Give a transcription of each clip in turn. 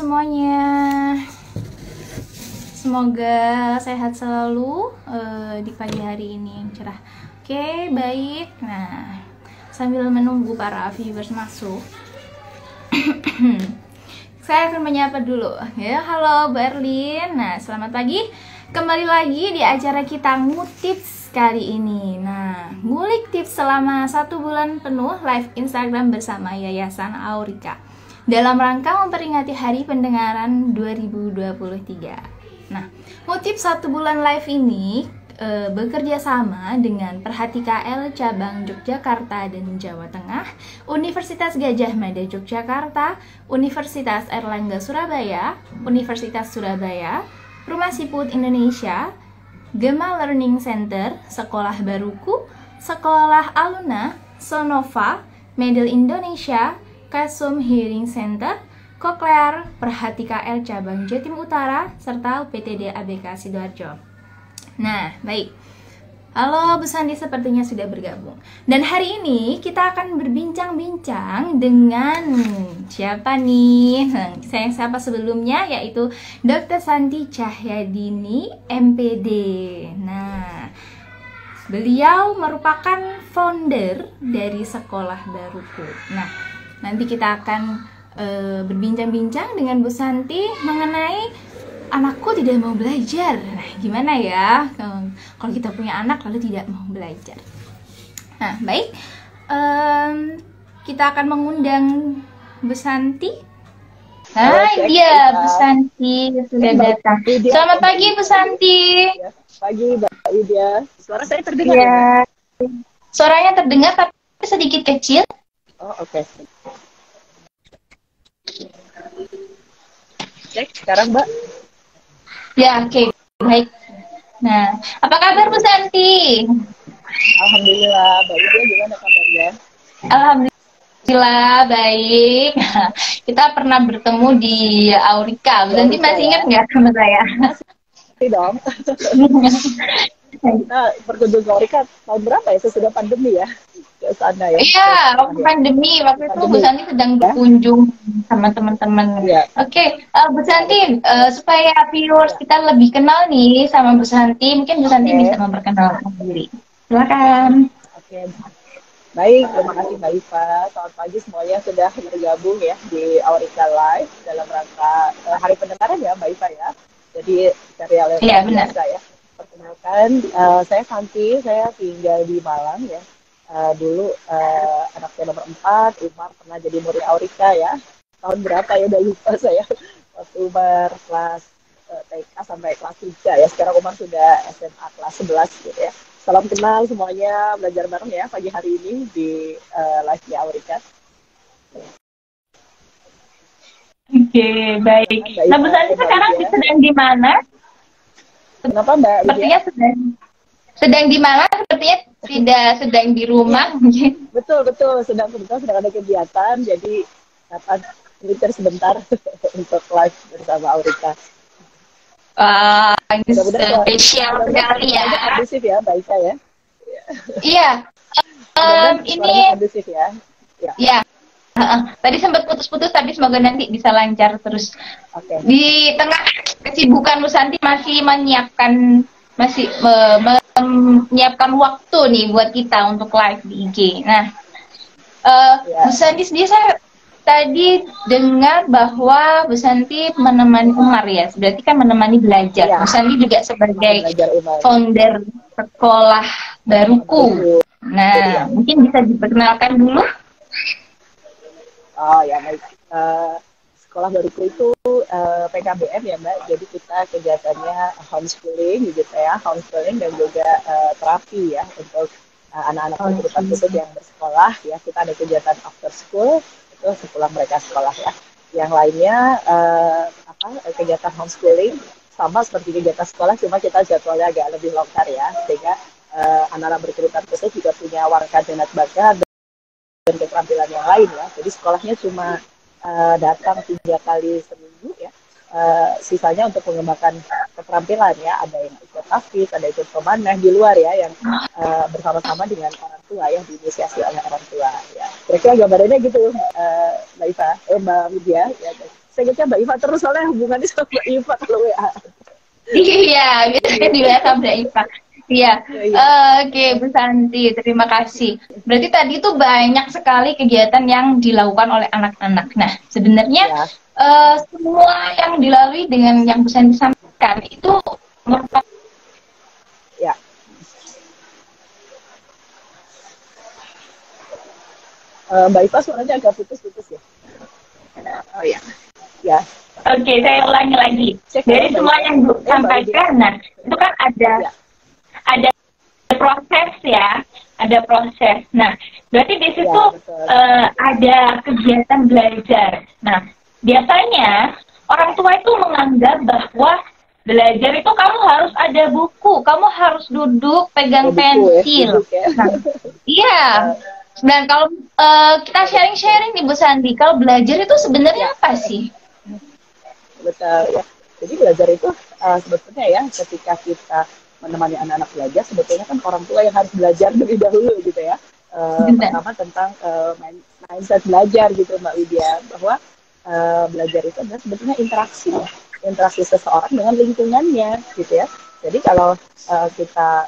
semuanya. Semoga sehat selalu di pagi hari ini yang cerah. Oke, baik. Nah, sambil menunggu para viewers masuk, saya akan menyapa dulu. Ya, halo Bu Erlin. Nah, selamat pagi. Kembali lagi di acara kita Ngutips kali ini. Nah, ngulik tips selama 1 bulan penuh live Instagram bersama Yayasan Aurika dalam rangka memperingati Hari Pendengaran 2023. Nah, Ngutips 1 bulan live ini bekerja sama dengan Perhati KL Cabang Yogyakarta dan Jawa Tengah, Universitas Gadjah Mada Yogyakarta, Universitas Airlangga Surabaya, Universitas Surabaya, Rumah Siput Indonesia, Gema Learning Center, Sekolah Baruku, Sekolah Aluna, Sonova, Medel Indonesia, Kasum Hearing Center, Cochlear, Perhati KL Cabang Jatim Utara, serta UPTD ABK Sidoarjo. Nah, baik. Halo, Bu Sandi sepertinya sudah bergabung. Dan hari ini kita akan berbincang-bincang dengan siapa nih? Saya siapa sebelumnya, yaitu Dr. Santi Cahyadini, MPD. Nah, beliau merupakan founder dari Sekolah Baruku. Nah, nanti kita akan berbincang-bincang dengan Bu Santi mengenai anakku tidak mau belajar. Nah, gimana ya kalau kita punya anak lalu tidak mau belajar? Nah, baik. Kita akan mengundang Bu Santi. Hai, dia Bu Santi sudah datang. Selamat pagi Bu Santi. Pagi Mbak Widya. Suara saya terdengar ya? Suaranya terdengar tapi sedikit kecil. Oh, oke. Cek sekarang Mbak. Ya, oke. Baik. Nah, apa kabar Bu Santi? Alhamdulillah. Mbak Widya gimana kabarnya? Alhamdulillah baik. Kita pernah bertemu di Aurika. Bu Santi masih ingat nggak sama saya? Masih dong. Kita berkunjung ke Aurika tahun berapa ya? Sesudah pandemi ya? Ke sana ya? Iya, waktu pandemi. Waktu itu Bu Santi sedang berkunjung sama teman-teman. Ya. Oke, Bu Santi, supaya viewers kita lebih kenal nih sama Bu Santi, mungkin Bu Santi bisa memperkenalkan diri. Silakan. Oke. Baik, terima kasih Mbak Iva. Selamat pagi semuanya sudah bergabung ya di Aurika Live dalam rangka Hari Pendengaran ya Mbak Iva ya. Jadi serial yang biasa ya. Perkenalkan, saya Santi, saya tinggal di Malang ya. Dulu anak saya nomor 4, Umar pernah jadi murid Aurika ya. Tahun berapa ya udah lupa saya. Waktu Umar kelas TK sampai kelas 3 ya. Sekarang Umar sudah SMA kelas 11 gitu ya. Salam kenal semuanya, belajar bareng ya pagi hari ini di live di Aurika. Oke, baik. Nah, Bu Santi sekarang sedang di mana? Kenapa Mbak? Sepertinya sedang di mana? Sepertinya tidak sedang di rumah mungkin. Betul, sedang ada kegiatan, jadi dapat militer sebentar untuk live bersama Aurika. Ini spesial sekali ya. Kondusif ya, Mbak Ika ya. Iya. Ini kondusif ya. Ya. Tadi sempat putus-putus tapi semoga nanti bisa lancar terus. Oke. Di tengah kesibukan Bu Santi masih menyiapkan waktu nih buat kita untuk live di IG. Nah, Bu Santi sendiri saya tadi dengar bahwa Bu Santi menemani Umar ya, berarti kan menemani belajar. Bu Santi juga sebagai founder Sekolah Baruku. Nah, mungkin bisa diperkenalkan dulu. Oh ya baik. Sekolah Baruku itu PKBM ya Mbak. Jadi kita kegiatannya homeschooling gitu ya, homeschooling dan juga terapi ya untuk anak-anak berkebutuhan khusus yang bersekolah ya. Kita ada kegiatan after school itu sekolah mereka sekolah ya. Yang lainnya kegiatan homeschooling sama seperti kegiatan sekolah, cuma kita jadwalnya agak lebih longgar ya, sehingga anak-anak berkebutuhan khusus juga punya warga minat bakat dan keterampilan yang lain ya. Jadi sekolahnya cuma datang 3 kali seminggu ya. Sisanya untuk mengembangkan keterampilan ya. Ada yang ikut aktif, ada ikut pemanah di luar ya, yang bersama-sama dengan orang tua yang diinisiasi oleh orang tua ya. Kira-kira gambarannya gitu Mbak Iva, Mbak Widya ya. pengennya Mbak Iva terus soalnya hubungannya sama Mbak Iva kalau WA. Iya, biasanya di WhatsApp Mbak Iva. Iya, Ya, iya. oke Bu Santi, terima kasih. Berarti tadi tuh banyak sekali kegiatan yang dilakukan oleh anak-anak. Nah, sebenarnya Ya. semua yang dilalui dengan yang Bu Santi sampaikan itu merupakan Ya. Mbak Iva suaranya agak putus-putus ya. Oh ya. Ya. Oke, saya ulangi lagi. Cek ya, Dari Mbak semua Iva. yang Bu Ya, Mbak Lydia. sampaikan, nah itu kan Ya. ada proses ya, ada proses. Nah, berarti di situ Ya, betul. ada kegiatan belajar. Nah, biasanya orang tua itu menganggap bahwa belajar itu kamu harus ada buku, kamu harus duduk pegang Ada buku pensil. duduk ya. Nah, iya. Dan kalau kita sharing-sharing nih Bu Sandi, kalau belajar itu sebenarnya apa sih? Betul ya. Jadi belajar itu sebetulnya ya ketika kita menemani anak-anak belajar, sebetulnya kan orang tua yang harus belajar lebih dahulu gitu ya. Pertama tentang mindset belajar gitu Mbak Widya, bahwa belajar itu adalah sebetulnya interaksi seseorang dengan lingkungannya gitu ya. Jadi kalau kita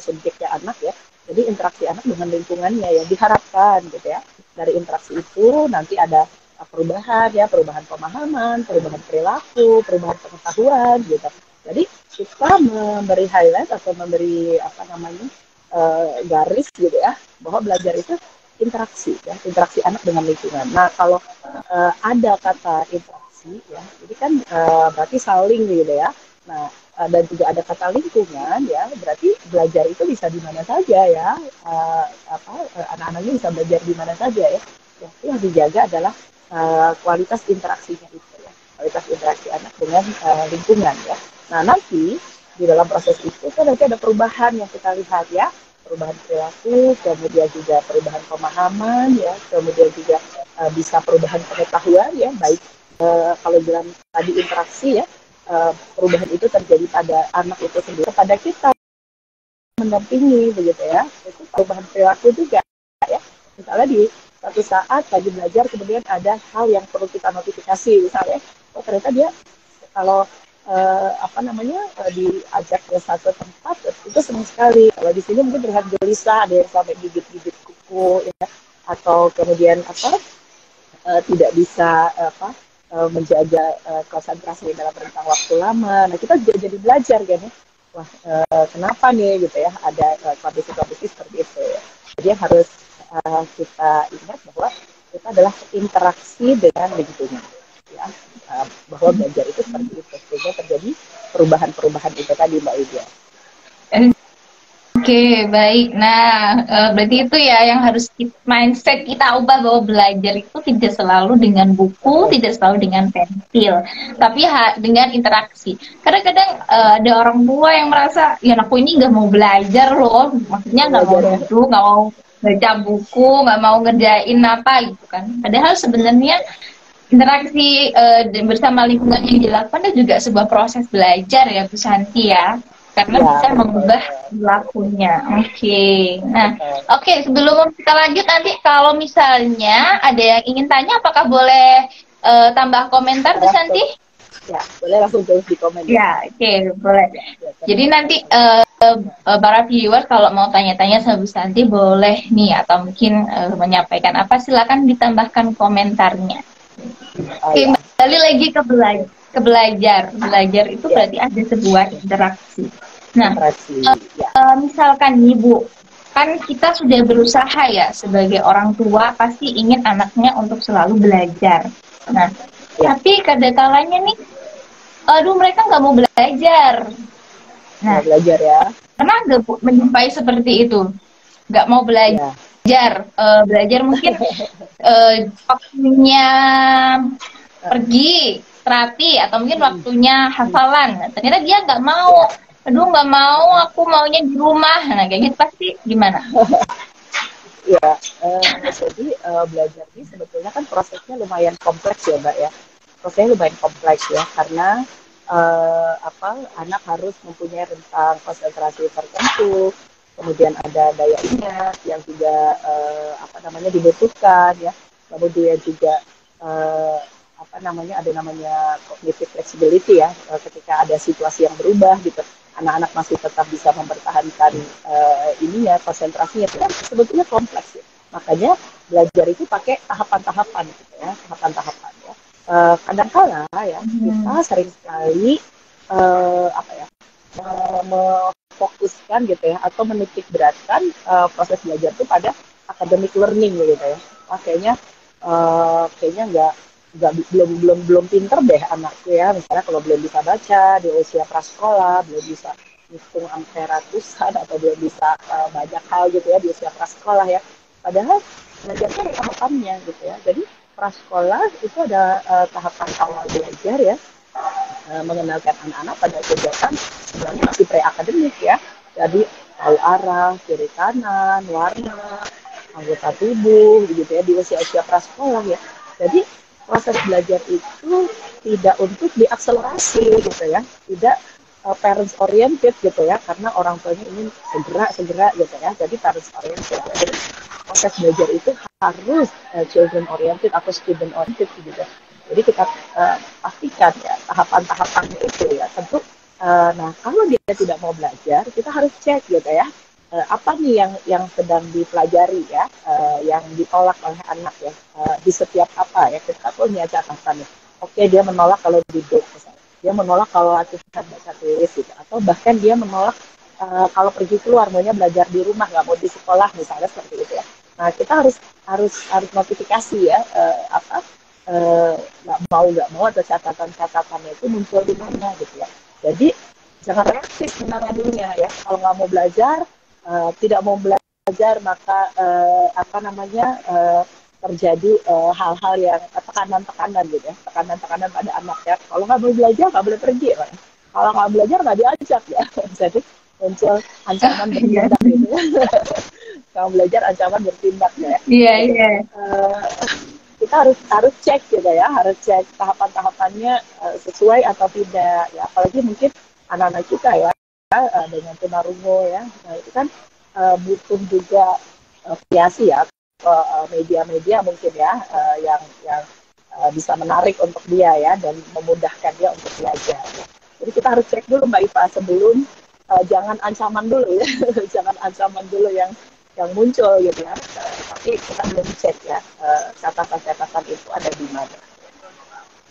subjeknya anak ya, jadi interaksi anak dengan lingkungannya yang diharapkan gitu ya. Dari interaksi itu nanti ada perubahan ya, perubahan pemahaman, perubahan perilaku, perubahan pengetahuan gitu. Jadi kita memberi highlight atau memberi garis gitu ya, bahwa belajar itu interaksi ya, interaksi anak dengan lingkungan. Nah kalau ada kata interaksi ya, jadi kan berarti saling gitu ya. Nah dan juga ada kata lingkungan ya, berarti belajar itu bisa di mana saja ya, anak-anaknya bisa belajar di mana saja ya. Yang dijaga adalah kualitas interaksinya itu ya, kualitas interaksi anak dengan lingkungan ya. Nah nanti di dalam proses itu kan nanti ada perubahan yang kita lihat ya, perubahan perilaku, kemudian juga perubahan pemahaman ya, kemudian juga bisa perubahan pengetahuan ya, baik kalau bilang tadi interaksi ya, perubahan itu terjadi pada anak itu sendiri, pada kita mendampingi begitu ya, itu perubahan perilaku juga ya. Misalnya di satu saat lagi belajar kemudian ada hal yang perlu kita notifikasi misalnya, oh ternyata dia kalau diajak ke satu tempat itu senang sekali, kalau di sini mungkin terlihat gelisah, ada yang sampai gigit-gigit kuku ya, atau kemudian tidak bisa menjaga konsentrasi dalam rentang waktu lama. Nah kita jadi belajar kan ya, wah kenapa nih gitu ya, ada kondisi-kondisi seperti itu ya. Jadi harus kita ingat bahwa kita adalah interaksi dengan lingkungan ya, bahwa belajar itu seperti itu, sehingga terjadi perubahan-perubahan itu tadi Mbak Widya. Oke, baik. Nah, berarti itu ya yang harus mindset kita ubah, bahwa belajar itu tidak selalu dengan buku, tidak selalu dengan pensil, tapi dengan interaksi. Kadang-kadang ada orang tua yang merasa, ya aku ini nggak mau belajar loh, maksudnya nggak mau duduk, nggak mau baca buku, nggak mau ngerjain apa gitu kan. Padahal sebenarnya interaksi bersama lingkungan yang dilakukan itu juga sebuah proses belajar ya Bu Santi ya, karena bisa mengubah perilakunya. Oke, sebelum kita lanjut, nanti kalau misalnya ada yang ingin tanya, apakah boleh tambah komentar Bu Santi? Ya, boleh langsung tulis di komen. Ya, oke, boleh. Jadi nanti para viewers kalau mau tanya-tanya sama Bu Santi boleh nih, atau mungkin menyampaikan apa, silakan ditambahkan komentarnya. Oke, kembali lagi ke belajar. Belajar itu berarti ada sebuah interaksi. Nah, misalkan nih Bu, kan kita sudah berusaha ya sebagai orang tua, pasti ingin anaknya untuk selalu belajar. Nah, tapi kadang-kalanya nih, aduh mereka nggak mau belajar. Nah, belajar ya. Pernah nggak Bu menjumpai seperti itu? Nggak mau belajar. Belajar mungkin waktunya pergi terapi, atau mungkin waktunya hafalan. Ternyata dia nggak mau. Aduh nggak mau, aku maunya di rumah. Nah kayak gitu pasti gimana? Ya, jadi belajar ini sebetulnya kan prosesnya lumayan kompleks ya Mbak ya. Prosesnya lumayan kompleks ya, karena anak harus mempunyai rentang konsentrasi tertentu, kemudian ada daya ingat yang juga dibutuhkan ya, kemudian juga ada namanya cognitive flexibility ya, ketika ada situasi yang berubah gitu, anak-anak masih tetap bisa mempertahankan ininya, konsentrasinya, itu kan sebetulnya kompleks ya. Makanya belajar itu pakai tahapan-tahapan gitu ya, tahapan-tahapan ya. Kadang-kala ya kita sering sekali apa ya, memfokuskan gitu ya, atau menitik beratkan proses belajar itu pada academic learning gitu ya. Kayaknya kayaknya belum pinter deh anakku ya, misalnya kalau belum bisa baca di usia prasekolah, belum bisa hitung sampai ratusan, atau belum bisa banyak hal gitu ya di usia prasekolah ya. Padahal belajarnya ada tahapannya gitu ya. Jadi prasekolah itu ada tahapan awal belajar ya, mengenalkan anak-anak pada kegiatan sebenarnya masih pre-akademik ya. Jadi tahu arah, kiri kanan, warna, anggota tubuh gitu ya di usia-usia prasekolah ya. Jadi proses belajar itu tidak untuk diakselerasi gitu ya, tidak parents oriented gitu ya, karena orang tuanya ingin segera gitu ya. Jadi parents oriented. Jadi proses belajar itu harus children oriented atau student oriented gitu. Jadi kita pastikan ya tahapan-tahapannya itu ya. Tentu nah kalau dia tidak mau belajar, kita harus cek gitu ya, apa nih yang sedang dipelajari ya, yang ditolak oleh anak ya, di setiap apa ya, kita punya catatan nih. Oke, dia menolak kalau duduk misalnya, dia menolak kalau latihan baca tulis gitu, atau bahkan dia menolak kalau pergi keluar, maunya belajar di rumah, nggak mau di sekolah misalnya, seperti itu ya. Nah kita harus notifikasi ya, nggak mau atau catatan-catatannya itu muncul di mana gitu ya. Jadi jangan reaktif menanganinya ya. Kalau nggak mau belajar, tidak mau belajar, maka terjadi hal-hal yang tekanan-tekanan gitu ya, tekanan-tekanan pada anak ya. Kalau nggak boleh belajar, nggak boleh pergi kan. Kalau nggak belajar, nggak diajak ya. Jadi muncul ancaman bertindak gitu ya. Kalau belajar ancaman bertindak ya. Iya, Jadi iya. kita harus cek gitu ya, harus cek tahapan-tahapannya sesuai atau tidak ya. Apalagi mungkin anak-anak kita ya, dengan tunarungu ya, nah itu kan butuh juga variasi ya, media-media mungkin ya, yang bisa menarik untuk dia ya, dan memudahkan dia untuk belajar. Jadi kita harus cek dulu Mbak Iva sebelum, jangan ancaman dulu ya, jangan ancaman dulu yang muncul gitu ya. Tapi kita belum cek ya, catatan-catatan itu ada di mana.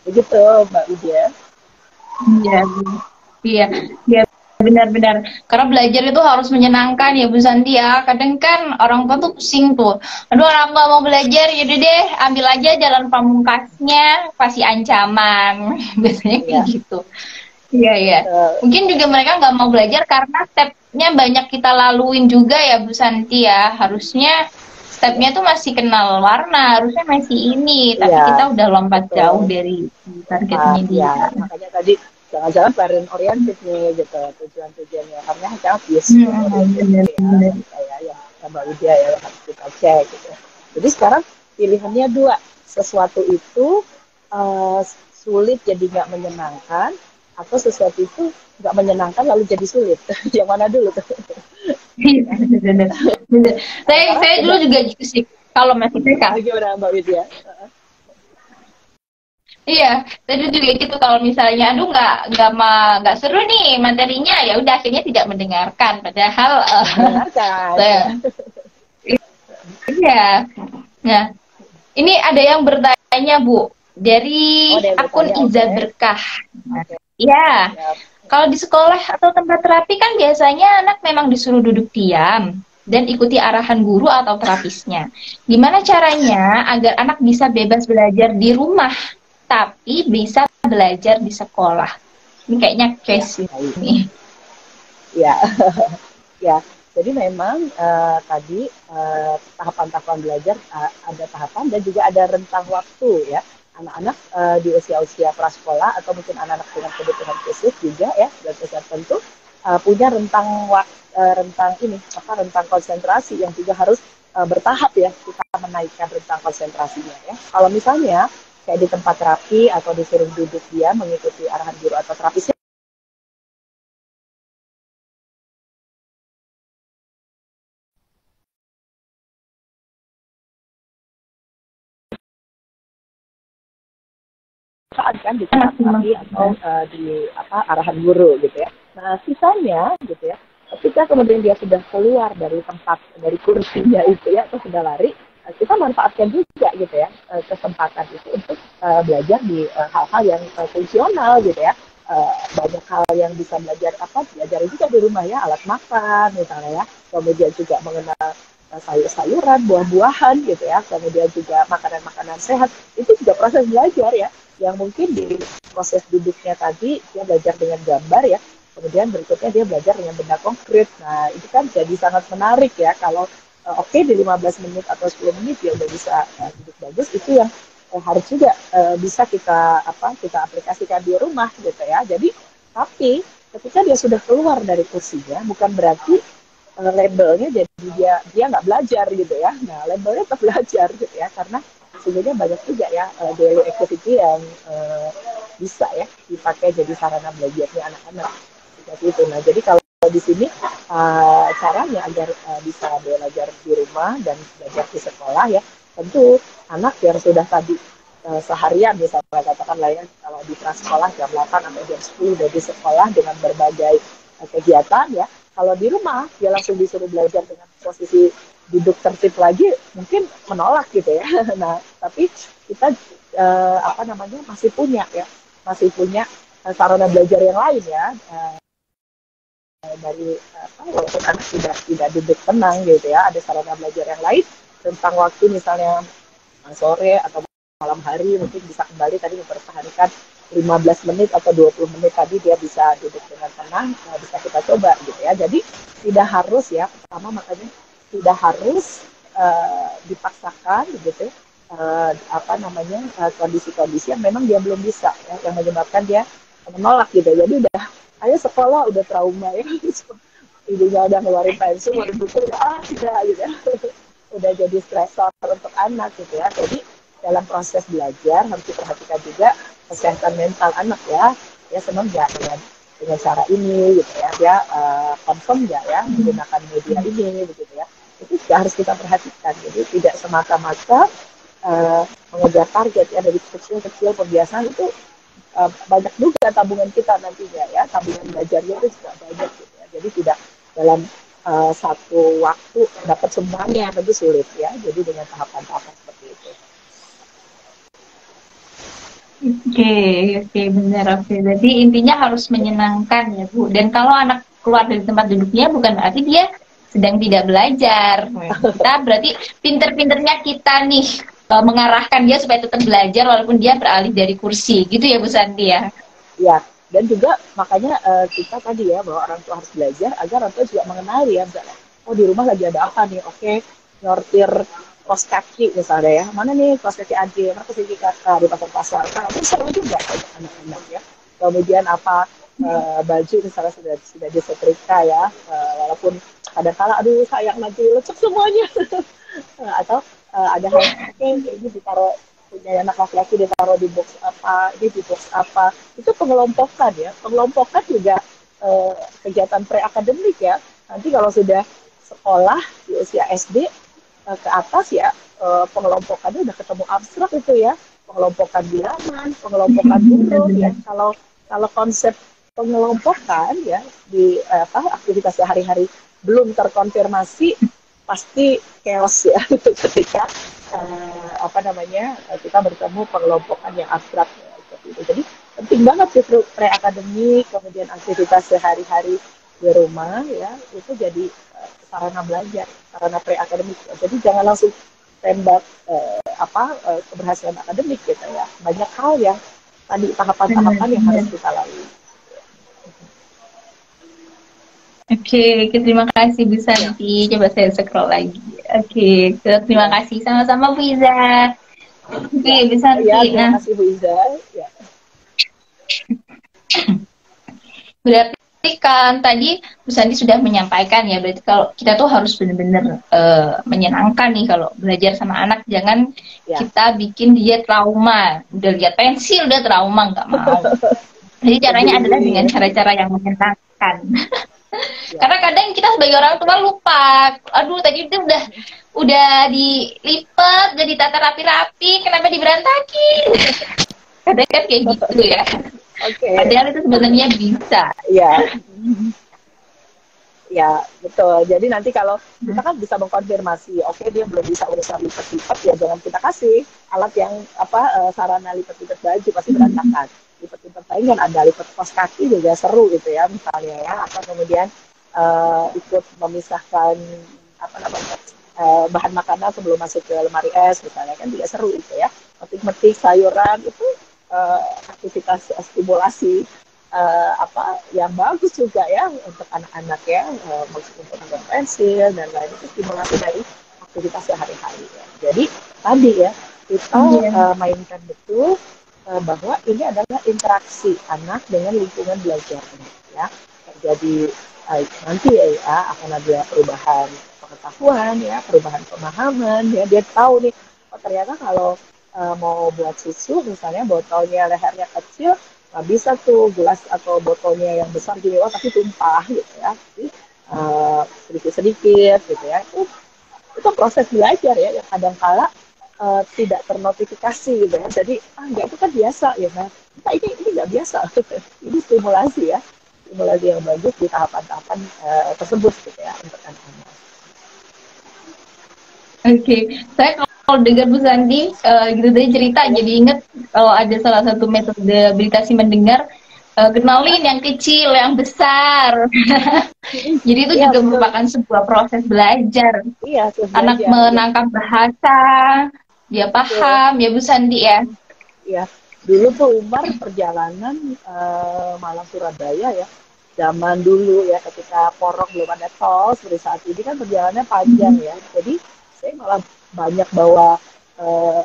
Begitu Mbak Widya. Iya, iya, iya, benar-benar. Karena belajar itu harus menyenangkan ya Bu Santi ya. Kadang kan orang tua tuh pusing tuh. Aduh, anak nggak mau belajar, yaudah deh, ambil aja jalan pamungkasnya, kasih ancaman. Biasanya kayak Iya. gitu. Iya, iya. Mungkin juga mereka nggak mau belajar karena stepnya banyak kita laluin juga ya Bu Santi ya. Harusnya stepnya tuh masih kenal warna, harusnya masih ini. Tapi Iya, kita udah lompat jauh betul. dari targetnya Lompat dia. ya, makanya tadi jangan-jangan parent oriented nih gitu tujuan-tujuannya, karena jangan student oriented Bener, gitu ya, bener. saya yang Mbak Widya ya harus kita cek gitu. Jadi sekarang pilihannya dua, sesuatu itu uh, sulit jadi nggak menyenangkan, atau sesuatu itu nggak menyenangkan lalu jadi sulit. Yang mana dulu tuh? Iya, bener, bener. Karena Saya dulu udah juga gitu sih kalau masih TK. gimana Mbak Widya? Iya, tadi juga gitu kalau misalnya aduh nggak seru nih materinya ya udah akhirnya tidak mendengarkan padahal Mendengarkan ya. iya. Nah, ini ada yang bertanya Bu dari Oh, ada yang akun bertanya, Iza oke. Berkah. Oke, Ya, siap. kalau di sekolah atau tempat terapi kan biasanya anak memang disuruh duduk diam dan ikuti arahan guru atau terapisnya. Gimana caranya agar anak bisa bebas belajar di rumah tapi bisa belajar di sekolah? Ini kayaknya Ya, case baik. ini. Ya, ya. Jadi memang tadi tahapan-tahapan belajar, ada tahapan dan juga ada rentang waktu ya. Anak-anak di usia-usia prasekolah atau mungkin anak-anak dengan kebutuhan khusus juga ya, dan tertentu punya rentang konsentrasi yang juga harus bertahap ya, kita menaikkan rentang konsentrasinya ya. Kalau misalnya kayak di tempat terapi atau disuruh duduk dia mengikuti arahan guru atau terapis bermanfaat kan di tempat kami atau di arahan guru gitu ya. Nah sisanya gitu ya, ketika kemudian dia sudah keluar dari tempat, dari kursinya itu ya, atau sudah lari, kita manfaatkan juga gitu ya kesempatan itu untuk belajar di hal-hal yang fungsional gitu ya. Banyak hal yang bisa belajar juga di rumah ya, alat makan misalnya ya, kemudian juga mengenal sayur-sayuran, buah-buahan gitu ya, kemudian juga makanan-makanan sehat, itu juga proses belajar ya, yang mungkin di proses duduknya tadi dia belajar dengan gambar ya, kemudian berikutnya dia belajar dengan benda konkret. Nah itu kan jadi sangat menarik ya, kalau oke, di 15 menit atau 10 menit dia udah bisa duduk bagus, itu yang harus juga bisa kita aplikasikan di rumah gitu ya. Jadi tapi ketika dia sudah keluar dari kursinya, bukan berarti labelnya jadi dia nggak belajar gitu ya. Nah labelnya tetap belajar gitu ya, karena sebenarnya banyak juga ya daily activity yang bisa ya dipakai jadi sarana belajarnya anak-anak seperti itu. Nah jadi kalau di sini caranya agar bisa belajar di rumah dan belajar di sekolah ya, tentu anak yang sudah tadi seharian misalnya katakanlah ya, kalau di prasekolah jam 8 atau jam 10 udah di sekolah dengan berbagai kegiatan ya, kalau di rumah dia langsung disuruh belajar dengan posisi duduk tertib lagi, mungkin menolak gitu ya. Nah tapi kita masih punya sarana belajar yang lain ya, dari walaupun anak tidak duduk tenang gitu ya, ada sarana belajar yang lain tentang waktu, misalnya sore atau malam hari, mungkin bisa kembali tadi mempertahankan 15 menit atau 20 menit tadi dia bisa duduk dengan tenang, bisa kita coba gitu ya. Jadi tidak harus ya, pertama makanya tidak harus dipaksakan gitu ya, kondisi-kondisi yang memang dia belum bisa ya, yang menyebabkan dia menolak gitu. Jadi udah ayo sekolah udah trauma ya, ibunya udah ngeluarin pensum, udah buku tidak gitu ya. Udah jadi stresor untuk anak gitu ya. Jadi dalam proses belajar harus diperhatikan juga kesehatan mental anak ya. Ya senang nggak dengan cara ini gitu ya. Dia confirm nggak ya menggunakan media ini begitu ya. Itu juga harus kita perhatikan. Jadi tidak semata-mata mengejar target ya, dari kecil-kecil pembiasaan itu banyak juga tabungan kita nantinya ya, tabungan belajarnya itu juga banyak gitu ya. Jadi tidak dalam satu waktu dapat semuanya, tentu sulit ya. Jadi dengan tahapan-tahapan seperti itu. Oke, benar. Oke, jadi intinya harus menyenangkan ya Bu. Dan kalau anak keluar dari tempat duduknya bukan berarti dia sedang tidak belajar. Kita berarti pinter-pinternya kita nih mengarahkan dia supaya tetap belajar walaupun dia beralih dari kursi, gitu ya Bu Santi ya? Ya, dan juga makanya kita tadi ya, bahwa orang tua harus belajar agar orang tua juga mengenali ya, misalnya, oh di rumah lagi ada apa nih, oke, nyortir kaos kaki misalnya ya, mana nih kaos kaki adik, mana kaos kaki kakak di pasar-pasar, nah itu seru juga untuk anak-anak ya. Kemudian apa, baju misalnya sudah disetrika ya, walaupun kadang-kala aduh sayang nanti lecek semuanya, atau ada hal ini ditaruh, punya anak laki-laki ditaruh di box apa, ini di box apa, itu pengelompokan ya. Pengelompokan juga kegiatan pre-akademik ya. Nanti kalau sudah sekolah di usia SD ke atas ya, pengelompokannya udah ketemu abstrak itu ya, pengelompokan bilangan, pengelompokan huruf ya. Kalau konsep pengelompokan ya di aktivitas sehari-hari belum terkonfirmasi, pasti chaos ya ketika kita bertemu pengelompokan yang abstrak seperti itu. Jadi penting banget justru pre-akademik, kemudian aktivitas sehari-hari di rumah ya, itu jadi sarana belajar, sarana pre-akademik. Jadi jangan langsung tembak keberhasilan akademik gitu ya. Banyak hal yang tadi tahapan-tahapan yang harus kita lalui. Oke, terima kasih Bu Santi. Coba saya scroll lagi. Oke, terima kasih sama-sama Bu Iza. Oke, Bu Santi. Ya, terima kasih Bu Iza. Ya. Berarti kan tadi Bu Santi sudah menyampaikan ya, berarti kalau kita tuh harus benar-benar menyenangkan nih kalau belajar sama anak, jangan kita bikin dia trauma. Udah lihat pensil udah trauma, nggak mau. Jadi caranya adalah dengan cara-cara yang menyenangkan. Karena kadang kita sebagai orang tua lupa, aduh tadi itu udah dilipat, udah ditata rapi-rapi, kenapa diberantakin? Kadang kan kayak gitu ya. Oke. Padahal itu sebenarnya bisa. Ya, ya betul. Jadi nanti kalau kita kan bisa mengkonfirmasi, oke dia belum bisa urusan lipat-lipat, ya jangan kita kasih alat yang sarana lipat-lipat baju, pasti berantakan. Lipat-lipat kain kan ada, lipat kos kaki juga seru gitu ya misalnya ya, atau kemudian ikut memisahkan apa namanya bahan makanan sebelum masuk ke lemari es misalnya, kan juga seru itu ya. Metik-metik sayuran itu aktivitas stimulasi apa yang bagus juga ya untuk anak-anak ya, untuk mengambil pensil dan lain, itu stimulasi dari aktivitas sehari-hari ya. Jadi tadi ya kita mainkan betul bahwa ini adalah interaksi anak dengan lingkungan belajarnya ya. Jadi nanti ya akan ada perubahan pengetahuan ya, perubahan pemahaman ya, dia tahu nih, oh ternyata kalau mau buat susu misalnya botolnya lehernya kecil, nggak bisa tuh gelas atau botolnya yang besar gini, oh tapi tumpah gitu ya. Jadi sedikit-sedikit gitu ya. Itu proses belajar ya yang kadang kala tidak ternotifikasi gitu ya. Jadi enggak, itu kan biasa ya. Nah ini nggak biasa. Ini stimulasi ya. Stimulasi yang bagus di tahapan-tahapan tersebut gitu ya untuk anak-anak. Oke, saya kalau dengar Bu Santi gitu tadi cerita, Ya, jadi inget kalau ada salah satu metode habilitasi mendengar, kenalin yang kecil, yang besar. Jadi itu iya juga betul. merupakan sebuah proses belajar. Iya, terus Anak belajar. Jadi menangkap bahasa, dia betul. paham, ya Bu Santi ya. Ya, dulu tuh Umar perjalanan Malang Surabaya ya. Zaman dulu ya ketika Porong belum ada tol seperti saat ini kan perjalanannya panjang ya. Jadi saya malah banyak bawa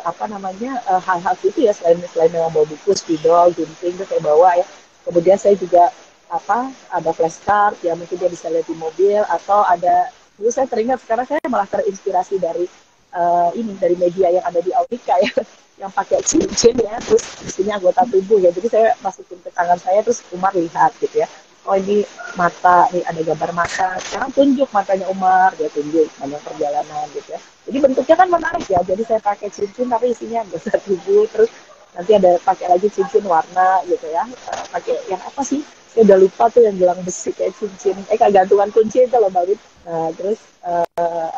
apa namanya hal-hal itu ya, selain selain memang bawa buku, spidol, gunting itu saya bawa ya. Kemudian saya juga apa ada flashcard ya, mungkin dia bisa lihat di mobil, atau ada dulu saya teringat, sekarang saya malah terinspirasi dari ini dari media yang ada di Autika ya, yang pakai cincin ya, terus di sini anggota tubuh ya, jadi saya masukin ke tangan saya, terus Umar lihat gitu ya, oh ini mata nih, ada gambar mata, sekarang tunjuk matanya Umar, dia tunjuk banyak perjalanan gitu ya, jadi bentuknya kan menarik ya, jadi saya pakai cincin tapi isinya anggota tubuh, terus nanti ada pakai lagi cincin warna gitu ya, pakai yang apa sih, saya udah lupa tuh, yang gelang besi kayak cincin, kayak gantungan kunci itu loh Mbak Wit. Nah, terus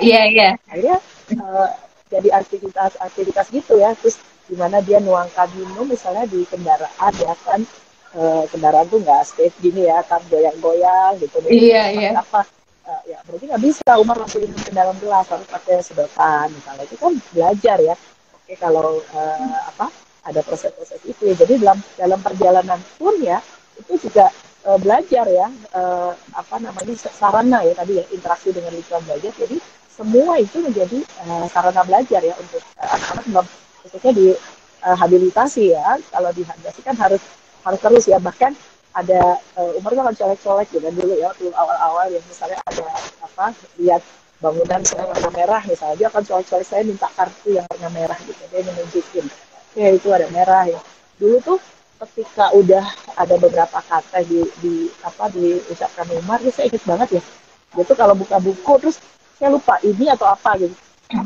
Iya, iya. akhirnya uh, jadi aktivitas gitu ya, terus gimana dia nuangkan minum misalnya di kendaraan ya kan, kendaraan tuh nggak safe gini ya kan, goyang-goyang gitu, Iya, minumnya iya. pakai apa, ya berarti nggak bisa Umar masukin ke dalam gelas, harus pakai sedotan misalnya, itu kan belajar ya. Oke, kalau apa ada proses-proses itu ya, jadi dalam dalam perjalanan pun ya itu juga belajar ya, apa namanya sarana ya tadi ya, interaksi dengan lingkungan belajar, jadi semua itu menjadi sarana belajar ya untuk anak-anak, khususnya di habilitasi ya. Kalau di habilitasi kan harus harus terus ya, bahkan ada Umar kan colek-colek gitu kan dulu ya, waktu awal-awal yang misalnya ada apa, lihat bangunan saya warna merah misalnya, dia akan colek-colek, saya minta kartu yang warna merah gitu, dia menunjukin ya itu ada merah ya. Dulu tuh ketika udah ada beberapa kata di apa diucapkan Umar, ya saya ingat banget ya, dia tuh kalau buka buku terus saya lupa ini atau apa gitu,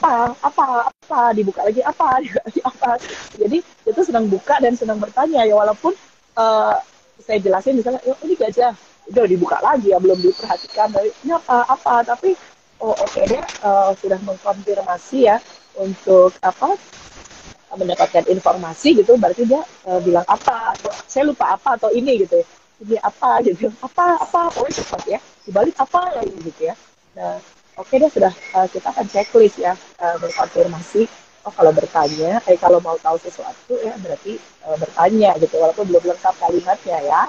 apa dibuka lagi, apa dibuka lagi, apa, jadi itu senang buka dan senang bertanya ya, walaupun uh, saya jelasin misalnya, oh, ini gajah, udah dibuka lagi ya, belum diperhatikan dari ini apa, tapi oh oke okay, dia sudah mengkonfirmasi ya untuk apa, mendapatkan informasi gitu, berarti dia bilang apa, atau saya lupa apa atau ini gitu ya, ini apa gitu, apa pokoknya cepat ya, dibalik apa lagi gitu ya. Nah oke dia sudah, kita akan checklist ya, berkonfirmasi, oh kalau bertanya, kalau mau tahu sesuatu ya berarti bertanya gitu, walaupun belum lengkap kalimatnya ya,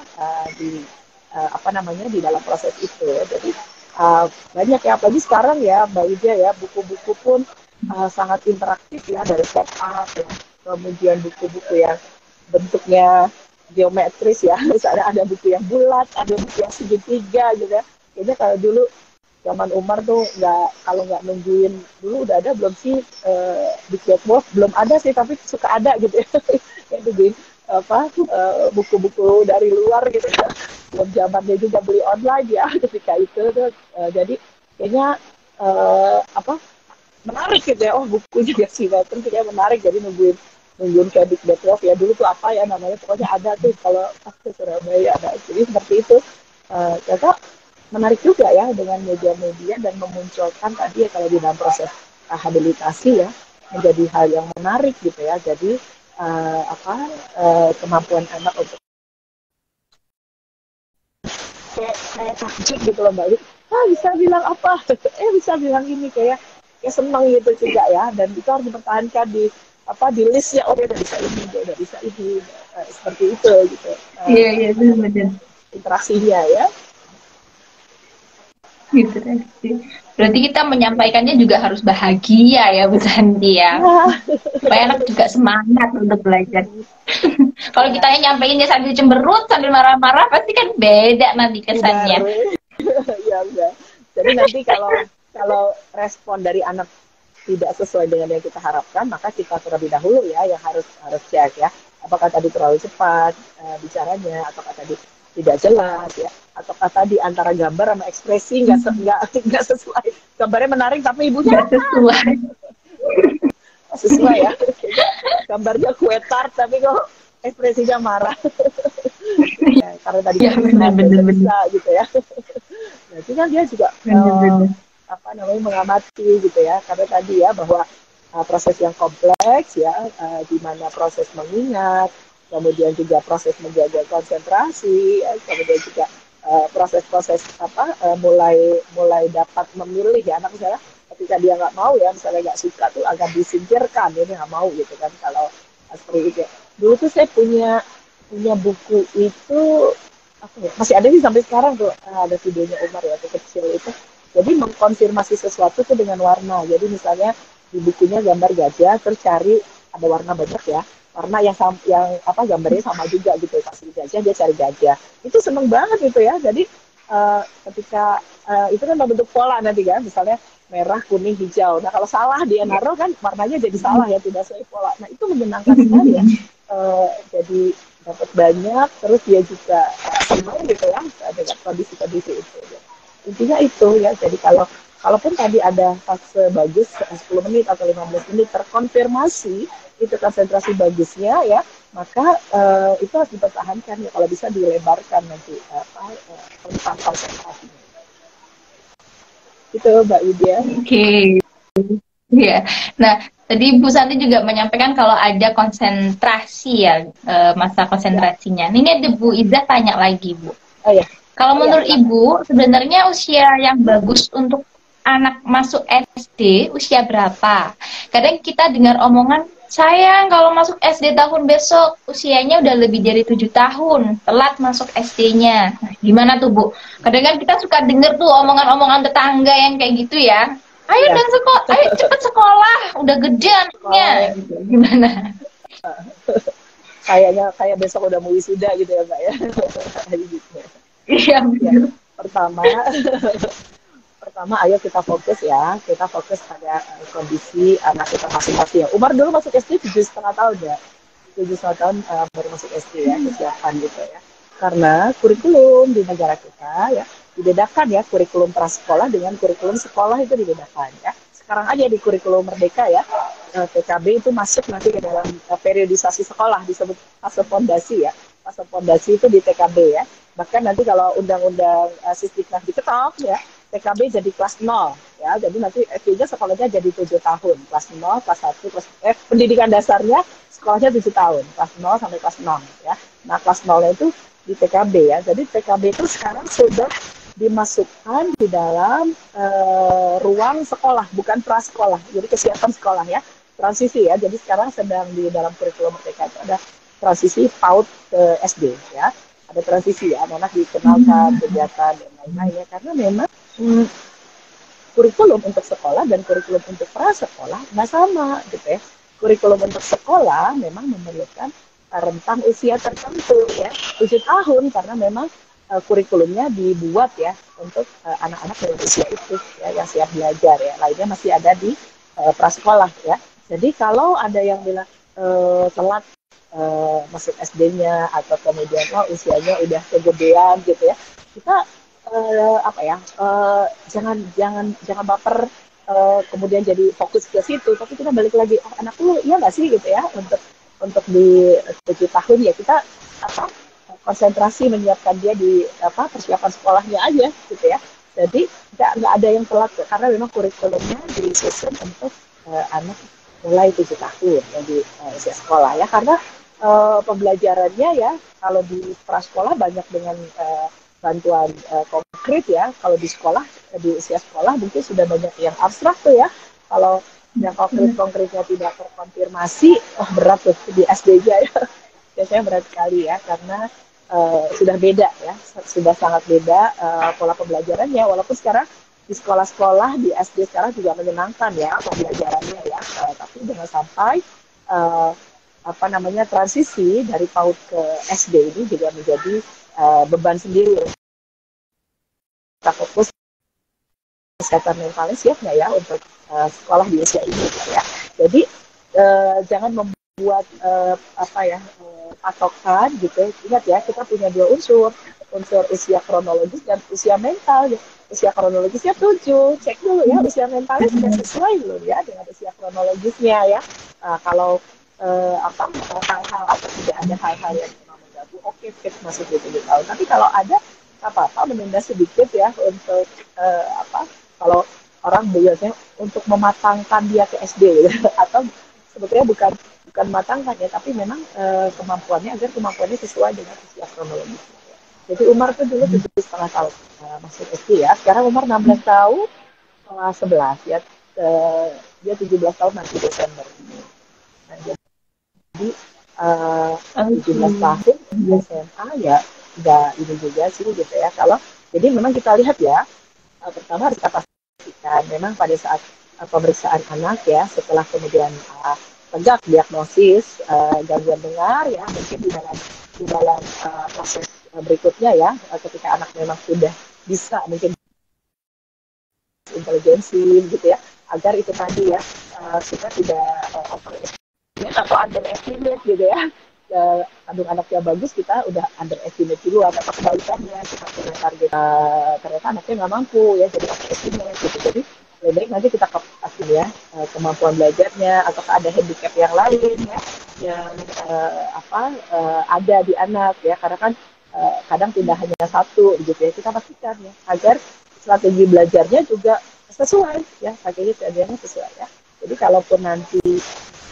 di apa namanya di dalam proses itu ya. Jadi banyak ya, apalagi sekarang ya Mbak Wija ya, buku-buku pun sangat interaktif ya, dari pop up ya, kemudian buku-buku yang bentuknya geometris ya, misalnya ada buku yang bulat, ada buku yang segitiga gitu ya. Kayaknya kalau dulu zaman Umar tuh nggak, kalau nggak nungguin, dulu udah ada belum sih di Kiosbox, belum ada sih tapi suka ada gitu ya, kayak nungguin apa buku-buku dari luar gitu ya, belum zamannya juga beli online ya ketika itu tuh, jadi kayaknya apa menarik gitu ya, oh buku juga simetris kayak menarik, jadi nungguin nungguin Kedik Detlef ya, dulu tuh apa ya namanya, pokoknya ada tuh kalau ke Surabaya ada. Jadi seperti itu. Ternyata menarik juga ya dengan media-media dan memunculkan tadi ya kalau di dalam proses habilitasi ya, menjadi hal yang menarik gitu ya. Jadi kemampuan anak untuk kayak takjub gitu loh Mbak. Bisa bilang apa? Bisa bilang ini kayak seneng gitu juga ya. Dan itu harus dipertahankan di listnya. Oh dia udah bisa ini, dia udah bisa ini. Seperti itu gitu. Iya, iya, benar-benar. Interaksinya ya. Gitu sih. Berarti kita menyampaikannya juga harus bahagia ya Bu Santi ya. Supaya anak juga semangat untuk belajar. Kalau kita nyampeinnya sambil cemberut, sambil marah-marah, pasti kan beda nanti kesannya. Ya enggak. Jadi nanti kalau respon dari anak tidak sesuai dengan yang kita harapkan, maka kita terlebih dahulu ya yang harus cek ya. Apakah tadi terlalu cepat bicaranya, atau tadi tidak jelas ya, atau tadi antara gambar sama ekspresi nggak sesuai. Gambarnya menarik tapi ibunya nggak sesuai ya. Gambarnya kue tart tapi kok ekspresinya marah. Ya, karena tadi ya, benar-benar bisa gitu ya. Berarti kan dia juga mengamati gitu ya, karena tadi ya bahwa proses yang kompleks ya, di mana proses mengingat, kemudian juga proses menjaga konsentrasi, ya, kemudian juga proses-proses mulai dapat memilih ya, anak misalnya ketika dia nggak mau ya, misalnya nggak suka tuh akan disingkirkan, ini nggak mau gitu kan, kalau seperti itu. Dulu tuh saya punya buku itu masih ada sih sampai sekarang tuh, ada videonya Umar ya, waktu kecil itu. Jadi mengkonfirmasi sesuatu tuh dengan warna. Jadi misalnya di bukunya gambar gajah, terus cari ada warna banyak ya, warna yang gambarnya sama juga gitu. Pas di gajah dia cari gajah. Itu seneng banget gitu ya. Jadi ketika itu kan membentuk pola nanti kan, misalnya merah, kuning, hijau. Nah kalau salah dia naruh kan warnanya jadi salah ya, tidak sesuai pola. Nah itu menyenangkan sekali ya. Jadi dapat banyak, terus dia juga senang gitu ya dengan kondisi-kondisi itu. Intinya itu ya, jadi kalaupun tadi ada fase bagus 10 menit atau 15 menit terkonfirmasi itu konsentrasi bagusnya ya, maka itu harus dipertahankan ya, kalau bisa dilebarkan nanti tentang konsentrasinya. Itu Mbak Widya. Oke. Iya. Nah, tadi Bu Santi juga menyampaikan kalau ada konsentrasi ya, masa konsentrasinya. Ini ada Bu Iza tanya lagi, Bu. Oh ya. Kalau menurut Ibu, sebenarnya usia yang bagus untuk anak masuk SD usia berapa? Kadang kita dengar omongan, sayang kalau masuk SD tahun besok usianya udah lebih dari 7 tahun, telat masuk SD-nya. Nah, gimana tuh Bu? Kadang kan kita suka dengar tuh omongan-omongan tetangga yang kayak gitu ya. Ayo dan ayo cepet sekolah, udah gede anaknya. Gitu. Gimana? Kayaknya kayak besok udah mau wisuda gitu ya Mbak ya. Iya. Ya, pertama ayo kita fokus pada kondisi anak kita masing-masing ya. Umar dulu masuk SD 7,5 tahun ya, 7,5 tahun baru masuk SD ya, kesiapan gitu ya. Karena kurikulum di negara kita ya dibedakan ya, kurikulum prasekolah dengan kurikulum sekolah itu dibedakan ya. Sekarang aja di kurikulum Merdeka ya, PKB itu masuk nanti ke dalam periodisasi sekolah, disebut fase fondasi ya. Fase fondasi itu di TKB ya. Bahkan nanti kalau undang-undang Sisdiknas diketok ya, TKB jadi kelas 0 ya. Jadi nanti SD-nya sekolahnya jadi 7 tahun, kelas 0, kelas 1, pendidikan dasarnya sekolahnya 7 tahun, kelas 0 sampai kelas 6 ya. Nah, kelas 0 itu di TKB ya. Jadi TKB itu sekarang sudah dimasukkan di dalam ruang sekolah, bukan prasekolah. Jadi kesiapan sekolah ya, transisi ya. Jadi sekarang sedang di dalam kurikulum Merdeka itu ada transisi PAUD ke SD ya. Ada transisi ya, anak dikenalkan kegiatan dan lain-lain ya. Karena memang kurikulum untuk sekolah dan kurikulum untuk prasekolah nggak sama gitu ya. Kurikulum untuk sekolah memang memerlukan rentang usia tertentu ya, 7 tahun, karena memang kurikulumnya dibuat ya untuk anak-anak dari usia itu ya, yang siap belajar ya. Lainnya masih ada di prasekolah ya. Jadi kalau ada yang bilang telat masuk SD-nya atau kemudian usianya udah kegedean gitu ya, kita jangan baper kemudian jadi fokus ke situ, tapi kita balik lagi, anak lu iya nggak sih gitu ya, untuk untuk di 7 tahun ya kita apa konsentrasi menyiapkan dia di apa persiapan sekolahnya aja gitu ya. Jadi nggak ada yang telat karena memang kurikulumnya disusun untuk anak mulai 7 tahun yang di usia sekolah ya karena pembelajarannya ya kalau di prasekolah banyak dengan bantuan konkret ya kalau di sekolah di usia sekolah mungkin sudah banyak yang abstrak tuh ya kalau yang konkretnya tidak terkonfirmasi berat tuh di SD-nya ya biasanya berat sekali ya karena sudah beda ya sudah sangat beda pola pembelajarannya walaupun sekarang di sekolah-sekolah di SD sekarang juga menyenangkan ya pembelajarannya ya tapi jangan sampai uh, apa namanya transisi dari PAUD ke SD ini juga menjadi beban sendiri kita fokus kesehatan mentalnya siap nggak ya untuk sekolah di usia ini ya jadi jangan membuat apa ya patokan gitu ingat ya kita punya dua unsur usia kronologis dan usia mental ya. Usia kronologisnya 7 cek dulu ya usia mentalnya sudah sesuai belum ya dengan usia kronologisnya ya kalau apa hal-hal atau tidak ada hal-hal yang mengganggu oke fix masuk di 7 tahun tapi kalau ada apa-apa menunda sedikit ya untuk apa kalau orang biasanya untuk mematangkan dia ke SD gitu. Atau sebetulnya bukan matangkan ya tapi memang kemampuannya agar kemampuannya sesuai dengan usia kronologis. Jadi Umar tuh dulu 7,5 tahun masuk SD ya. Sekarang Umar 16 tahun kelas 11 ya. Dia 17 tahun nanti Desember. Nah, jadi 17 tahun SMA ya udah ini juga sih gitu ya. Kalau jadi memang kita lihat ya pertama harus kita pastikan memang pada saat pemeriksaan anak ya setelah kemudian tegak diagnosis gangguan dengar ya mungkin di dalam proses berikutnya ya ketika anak memang sudah bisa mungkin intelijensi gitu ya agar itu tadi ya kita tidak overestimate atau underestimate gitu ya kandung anaknya bagus kita udah underestimate dulu atau kebalikannya kita punya target ternyata anaknya nggak mampu ya jadi overestimate gitu jadi lebih baik nanti kita kasih ya kemampuan belajarnya atau ada handicap yang lain ya yang ada di anak ya karena kan kadang tidak hanya satu gitu ya kita pastikan ya agar strategi belajarnya juga sesuai ya strateginya sesuai ya jadi kalaupun nanti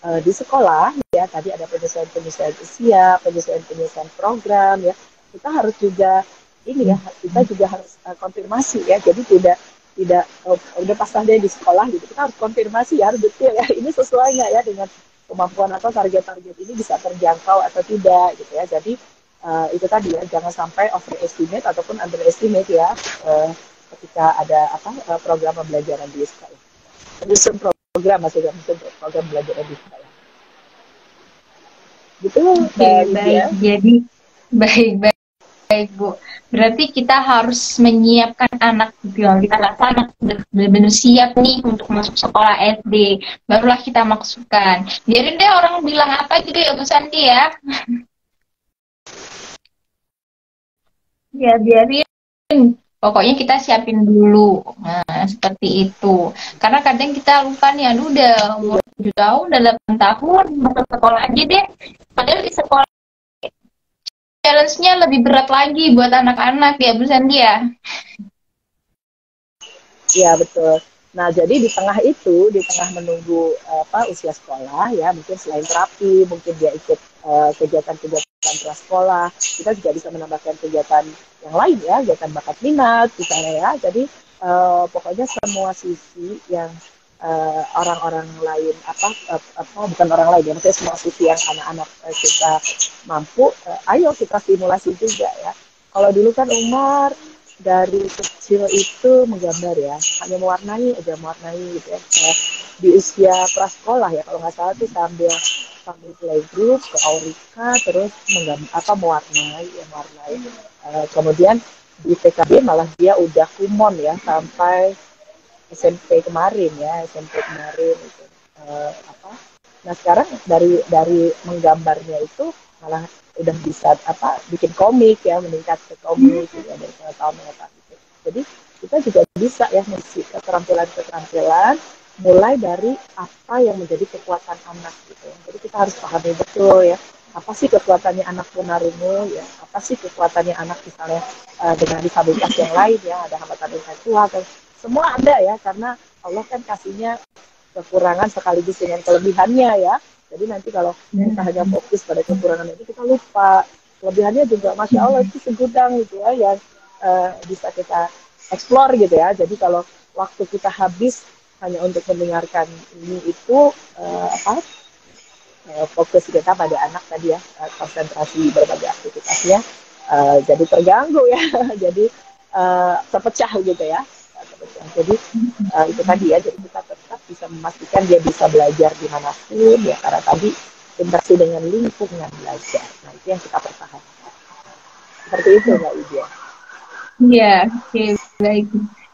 di sekolah ya tadi ada penyesuaian usia penyesuaian program ya kita harus juga ini ya kita juga harus konfirmasi ya jadi tidak udah pas deh di sekolah gitu kita harus konfirmasi ya harus detail ya ini sesuai nggak ya dengan kemampuan atau target-target ini bisa terjangkau atau tidak gitu ya jadi itu tadi ya jangan sampai overestimate ataupun underestimate ya ketika ada program pembelajaran di sekolah menyusun program maksudnya menyusun program belajaran di sekolah gitu baik jadi baik Bu berarti kita harus menyiapkan anak gitu kita rasa anak benar-benar siap nih untuk masuk sekolah SD barulah kita masukkan biarin deh orang bilang apa gitu ya Bu Santi ya ya biarin pokoknya kita siapin dulu nah seperti itu karena kadang kita lupa nih aduh udah umur 7 tahun udah 8 tahun masuk sekolah aja deh padahal di sekolah challenge-nya lebih berat lagi buat anak-anak ya Bu Sandy ya iya betul nah jadi di tengah menunggu usia sekolah ya mungkin selain terapi mungkin dia ikut kegiatan-kegiatan prasekolah kita juga bisa menambahkan kegiatan yang lain ya kegiatan bakat minat misalnya ya jadi pokoknya semua sisi yang orang-orang lain bukan orang lain ya maksudnya semua sisi yang anak-anak kita mampu ayo kita stimulasi juga ya kalau dulu kan Umar dari kecil itu menggambar ya hanya mewarnai gitu ya di usia prasekolah ya kalau nggak salah tuh sambil playgroup ke Aurika terus mewarnai kemudian di PKB malah dia udah kumon ya sampai SMP kemarin itu nah sekarang dari menggambarnya itu malah udah bisa bikin komik ya meningkat ke komik ya dari tahun gitu. Jadi kita juga bisa ya mengisi keterampilan mulai dari apa yang menjadi kekuatan anak gitu. Jadi kita harus pahami betul ya, apa sih kekuatannya anak tunarungu ya, apa sih kekuatannya anak misalnya dengan disabilitas yang lain ya, ada hambatan intelektual, semua ada ya, karena Allah kan kasihnya kekurangan sekaligus dengan kelebihannya ya. Jadi nanti kalau kita hanya fokus pada kekurangan itu, kita lupa kelebihannya juga, masya Allah itu segudang gitu ya, yang bisa kita explore gitu ya. Jadi kalau waktu kita habis hanya untuk mendengarkan ini itu fokus kita pada anak tadi ya, konsentrasi berbagai aktivitasnya jadi terganggu ya, jadi terpecah gitu ya, terpecah. Jadi itu tadi ya, jadi kita tetap bisa memastikan dia bisa belajar dimanapun ya, karena tadi interaksi dengan lingkungan belajar. Nah itu yang kita pertahankan. Seperti itu Mbak Idia. Iya, oke, baik.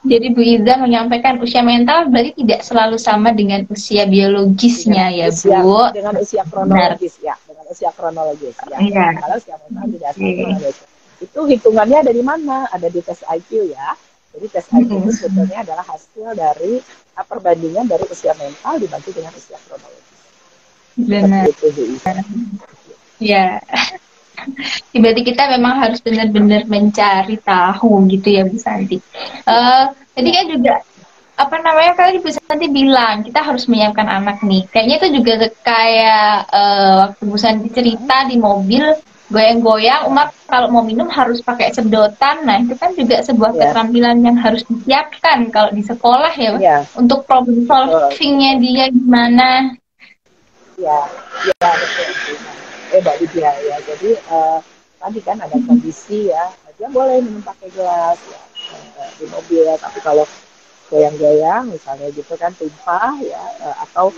Jadi Bu Iza menyampaikan usia mental berarti tidak selalu sama dengan usia biologisnya ya Bu. Dengan usia Benar. kronologis ya, dengan usia kronologis ya. Iya. Kalau usia mental tidak sama Oke. dengan usia. Itu hitungannya ada di mana? Ada di tes IQ ya. Jadi tes IQ itu sebetulnya adalah hasil dari perbandingan dari usia mental dibanding dengan usia kronologis. Benar. Seperti itu Bu Iza. Ya. Berarti kita memang harus benar-benar mencari tahu gitu ya Bu Santi. Tadi kan juga apa namanya kali Bu Santi bilang kita harus menyiapkan anak nih. Kayaknya itu juga kayak waktu Bu Santi cerita di mobil goyang-goyang, Umar kalau mau minum harus pakai sedotan. Nah itu kan juga sebuah keterampilan yang harus disiapkan kalau di sekolah ya, untuk problem solvingnya dia gimana. Ya, betul. Mbak Lydia ya. Jadi tadi kan ada kondisi ya, dia boleh minum pakai gelas ya, di mobil ya. Tapi kalau goyang-goyang misalnya gitu kan tumpah ya, atau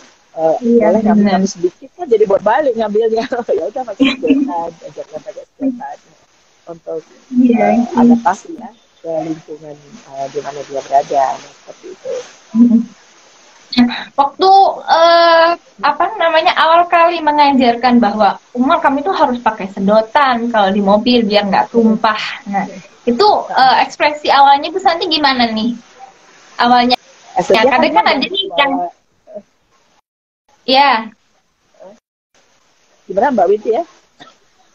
boleh ngambil sedikit kan jadi buat balik ngambilnya. Ya udah pakai sedotan, ajarkan pakai sedotan untuk adaptasi ya ke lingkungan di mana dia berada, seperti itu. Waktu apa namanya awal kali mengajarkan bahwa Umar kami itu harus pakai sedotan kalau di mobil biar nggak tumpah. Nah itu ekspresi awalnya Bu Santi gimana nih? Awalnya ya, kadang kan ada nih yang ya gimana Mbak Witi ya?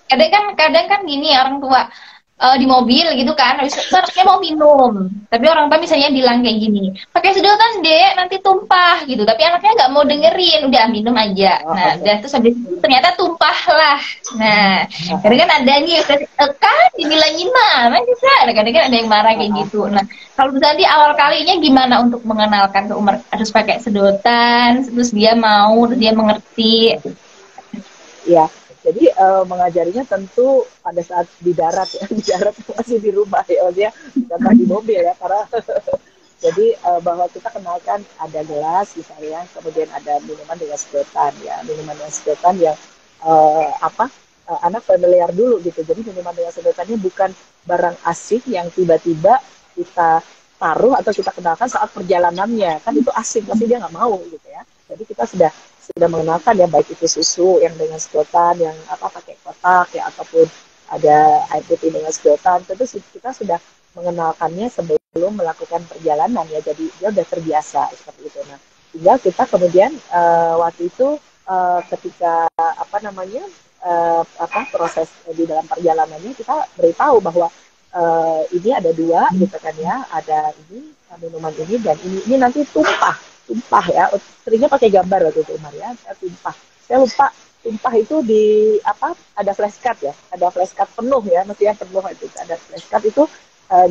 Kadang kan gini orang tua di mobil gitu kan, habis itu anaknya mau minum, tapi orang tua misalnya bilang kayak gini, pakai sedotan dek nanti tumpah gitu, tapi anaknya nggak mau dengerin, udah minum aja. Nah udah terus habis itu ternyata tumpah lah. Nah kadang kan ada nih kan dibilangin mana bisa, kadang kan ada yang marah kayak gitu. Nah kalau tadi awal kalinya gimana untuk mengenalkan ke Umar harus pakai sedotan, terus dia mau, dia mengerti? Ya, jadi mengajarinya tentu pada saat di darat ya, di darat masih di rumah ya, maksudnya bukan di mobil ya, karena jadi bahwa kita kenalkan ada gelas misalnya, kemudian ada minuman dengan sedotan ya, minuman dengan sedotan yang anak familiar dulu gitu. Jadi minuman dengan sedotannya bukan barang asing yang tiba-tiba kita taruh atau kita kenalkan saat perjalanannya, kan itu asing, pasti dia nggak mau gitu ya. Jadi kita sudah mengenalkan ya, baik itu susu yang dengan sedotan, yang pakai kotak ya, ataupun ada air putih dengan sedotan, tentu kita sudah mengenalkannya sebelum melakukan perjalanan ya, jadi dia udah terbiasa seperti itu. Nah tinggal kita kemudian waktu itu ketika proses di dalam perjalanannya, kita beritahu bahwa ini ada dua gitu kan ya, ada ini minuman ini dan ini nanti tumpah ya, seringnya pakai gambar waktu itu Umar ya, tumpah. Saya lupa tumpah itu di ada flashcard ya, ada flashcard penuh ya, mestinya penuh itu, ada flashcard itu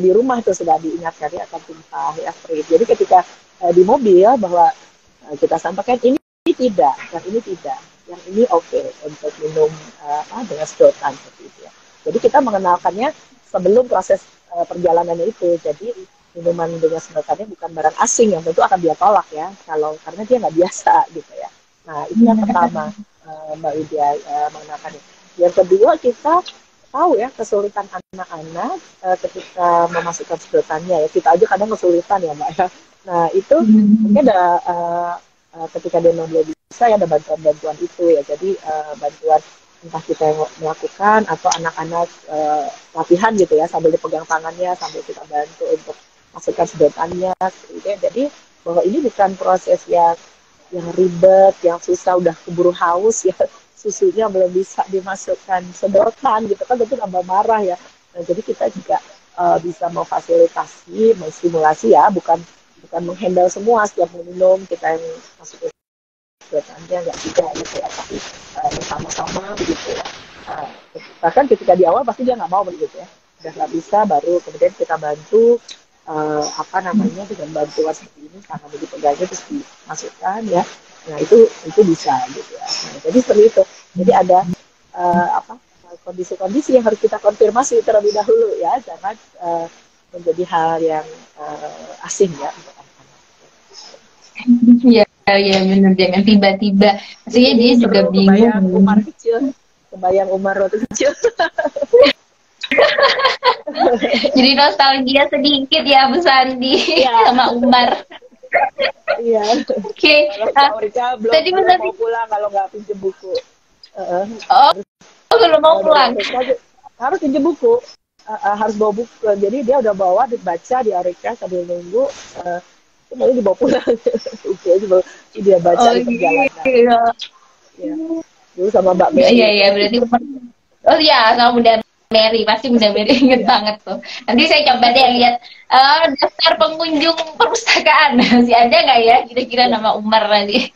di rumah tuh sudah diingatkan ya akan tumpah ya, free. Jadi ketika di mobil bahwa kita sampaikan ini tidak, yang ini oke untuk minum dengan sedotan seperti itu ya. Jadi kita mengenalkannya sebelum proses perjalanannya itu. Jadi minuman dengan sedotannya bukan barang asing yang tentu akan dia tolak ya, karena dia nggak biasa gitu ya. Nah itu yang pertama Mbak Widya mengenalkannya. Yang kedua, kita tahu ya kesulitan anak-anak ketika memasukkan sedotannya ya. Kita aja kadang kesulitan ya Mbak ya. Nah itu mungkin ada ketika dia belum bisa ya, ada bantuan-bantuan itu ya. Jadi bantuan entah kita yang melakukan atau anak-anak latihan gitu ya, sambil dipegang tangannya, sambil kita bantu untuk masukkan sedotannya gitu ya. Jadi bahwa ini bukan proses yang ribet, yang susah, udah keburu haus ya, susunya belum bisa dimasukkan sedotan gitu kan, tentu tambah marah ya. Nah, jadi kita juga bisa memfasilitasi, menstimulasi ya, bukan bukan menghandle semua setiap minum kita yang masuk ke sedotannya, nggak juga gitu ya, tapi bersama-sama begitu ya. Uh, Bahkan ketika di awal pasti dia nggak mau begitu ya, udah nggak bisa, baru kemudian kita bantu apa namanya, dengan bantuan seperti ini, karena begitu pegangnya terus dimasukkan ya. Nah itu bisa gitu ya. Nah, jadi seperti itu. Jadi ada apa kondisi-kondisi yang harus kita konfirmasi terlebih dahulu ya, jangan menjadi hal yang asing ya. Iya, iya benar, jangan tiba-tiba. Maksudnya Jadi dia juga seru bingung. kebayang Umar waktu kecil. Jadi nostalgia sedikit ya Bu Santi Iya, sama Umar. iya. Oke, Kalau si Aurika belum tadi Bu belum Santi, mau pulang kalau nggak pinjem buku. oh Harus belum mau dari pulang. Aurika harus pinjem buku. Harus bawa buku. Jadi dia udah bawa, dibaca di Aurika sambil nunggu. Kemudian dibawa pulang. Bukunya dia baca Oh di perjalanan. iya. Ya. Dulu sama Mbak Iya, Mary. iya, berarti Umar. Oh iya, sama Bunda Mary, pasti Bunda Mary inget Ya. banget tuh. Nanti saya coba deh lihat daftar pengunjung perpustakaan. Masih ada nggak ya kira-kira Ya. nama Umar nanti?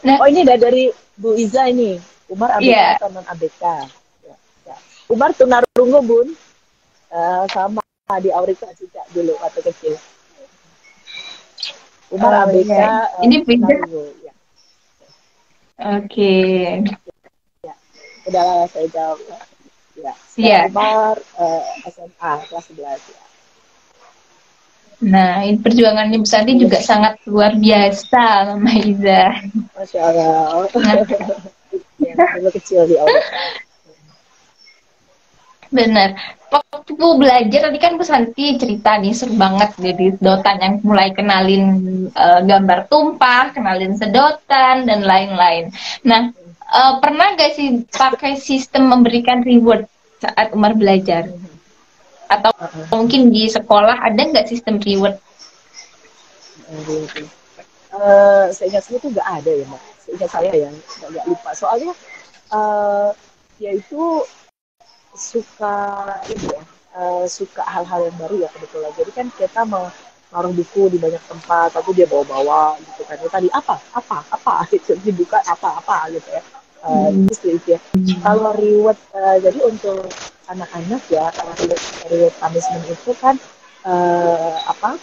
Nah, Oh, ini dari Bu Iza ini. Umar ABK iya. atau non ABK? Ya. Ya. Umar tunarungu, Bun. Sama di Aurika juga dulu waktu kecil. Umar Oh ABK iya. Ini beda. tunarungu. Ya. Oke. Ya. Udah saya jawab. Ya. Sekarang Iya. Umar SMA kelas 11 ya. Nah, ini perjuangannya Bu Santi Dulu, juga sangat luar biasa, Mama Iza. Masya Allah. Nah, Ya, dulu kecil di Aurika. bener. Waktu belajar tadi kan Bu Santi cerita nih seru banget jadi sedotan yang mulai kenalin gambar tumpah, kenalin sedotan dan lain-lain. Nah, pernah gak sih pakai sistem memberikan reward saat Umar belajar? Atau mungkin di sekolah ada nggak sistem reward? Seingat saya itu nggak ada ya, Mbak. Seingat saya ya, nggak lupa. Soalnya ya itu suka ini ya, suka hal-hal yang baru ya kebetulan. Jadi kan kita menaruh buku di banyak tempat, tapi dia bawa-bawa gitu kan. Ya, tadi apa gitu, dibuka apa gitu ya. Terus itu ya. Kalau reward, jadi untuk anak-anak ya, kalau reward punishment itu kan apa?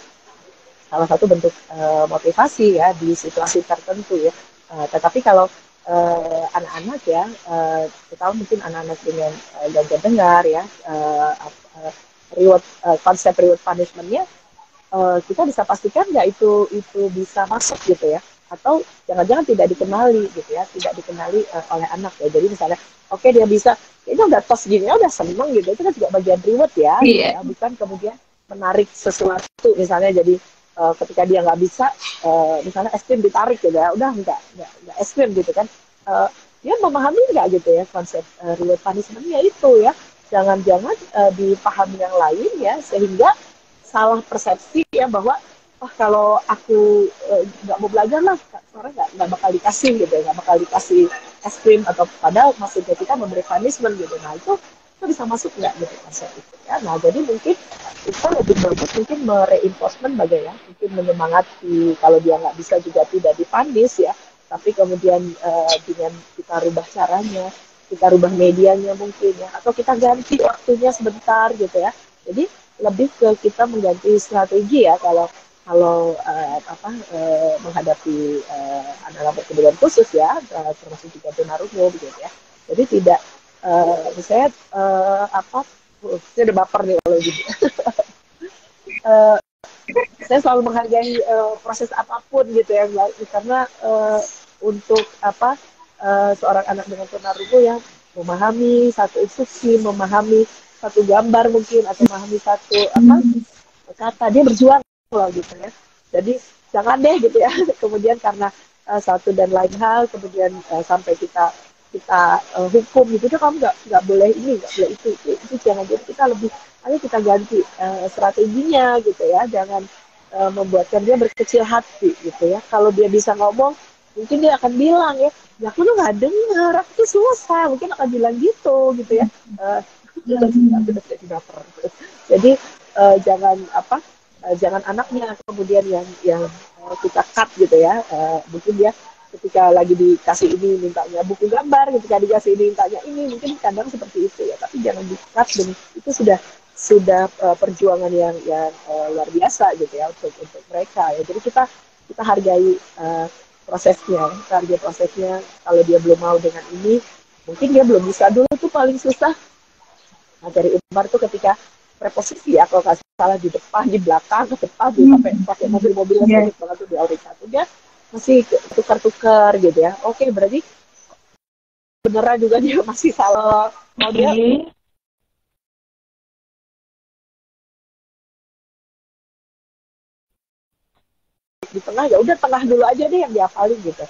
Salah satu bentuk motivasi ya di situasi tertentu ya. Tetapi kalau anak-anak ya, kita mungkin anak-anak dengan gangguan dengar ya, reward konsep reward punishment-nya kita bisa pastikan nggak itu bisa masuk gitu ya, atau jangan-jangan tidak dikenali gitu ya, tidak dikenali oleh anak ya. Jadi misalnya oke, dia bisa ini udah tos gini ya, udah seneng gitu, itu kan juga bagian reward ya, gitu Iya. ya, bukan kemudian menarik sesuatu misalnya. Jadi ketika dia nggak bisa, misalnya es krim ditarik gitu ya, udah nggak es krim gitu kan. Dia memahami nggak gitu ya konsep reward punishment-nya itu ya, jangan-jangan dipahami yang lain ya, sehingga salah persepsi ya, bahwa kalau aku nggak mau belajar lah, sekarang nggak bakal dikasih gitu ya, nggak bakal dikasih es krim, atau padahal maksudnya kita memberi punishment gitu. Nah itu bisa masuk nggak gitu konsep itu ya. Nah jadi mungkin kita lebih bagus mungkin mereinforcement bagaimana, mungkin menyemangati, kalau dia nggak bisa juga tidak dipanis ya, tapi kemudian dengan kita rubah caranya, kita rubah medianya mungkin ya, atau kita ganti waktunya sebentar gitu ya. Jadi lebih ke kita mengganti strategi ya, kalau menghadapi anak-anak berkebutuhan khusus ya, termasuk juga tunarungu gitu ya. Jadi tidak misalnya saya udah baper nih kalau gitu. Saya selalu menghargai proses apapun gitu ya, karena untuk seorang anak dengan tunarungu ya, memahami satu instruksi, memahami satu gambar mungkin, atau memahami satu kata, dia berjuang loh gitu ya. Jadi jangan deh gitu ya kemudian karena satu dan lain hal kemudian sampai kita hukum gitu, kamu nggak boleh ini, nggak boleh itu jangan. Jadi kita lebih, ayo kita ganti strateginya gitu ya, jangan membuatkan dia berkecil hati gitu ya. Kalau dia bisa ngomong, mungkin dia akan bilang ya, ya aku tuh nggak dengar, aku tuh susah, mungkin akan bilang gitu ya. Jadi baper. Jadi jangan apa, jangan anaknya kemudian yang kita cut gitu ya. Mungkin dia ketika lagi dikasih ini mintanya buku gambar, ketika dikasih ini mintanya ini, mungkin kadang seperti itu ya. Tapi jangan di-cut, dan itu sudah perjuangan yang luar biasa gitu ya untuk mereka ya. Jadi kita hargai kita hargai prosesnya. Kalau dia belum mau dengan ini, mungkin dia belum bisa. Dulu tuh paling susah dari Umar tuh ketika preposisi ya, kalau nggak salah di depan, di belakang, ke depan, sampai pakai mobil-mobil banget tuh di Aurika tuh dia masih tukar-tukar gitu ya. Oke, berarti beneran juga dia masih salah. Mau dia di tengah, ya udah tengah dulu aja deh yang dihafalin gitu.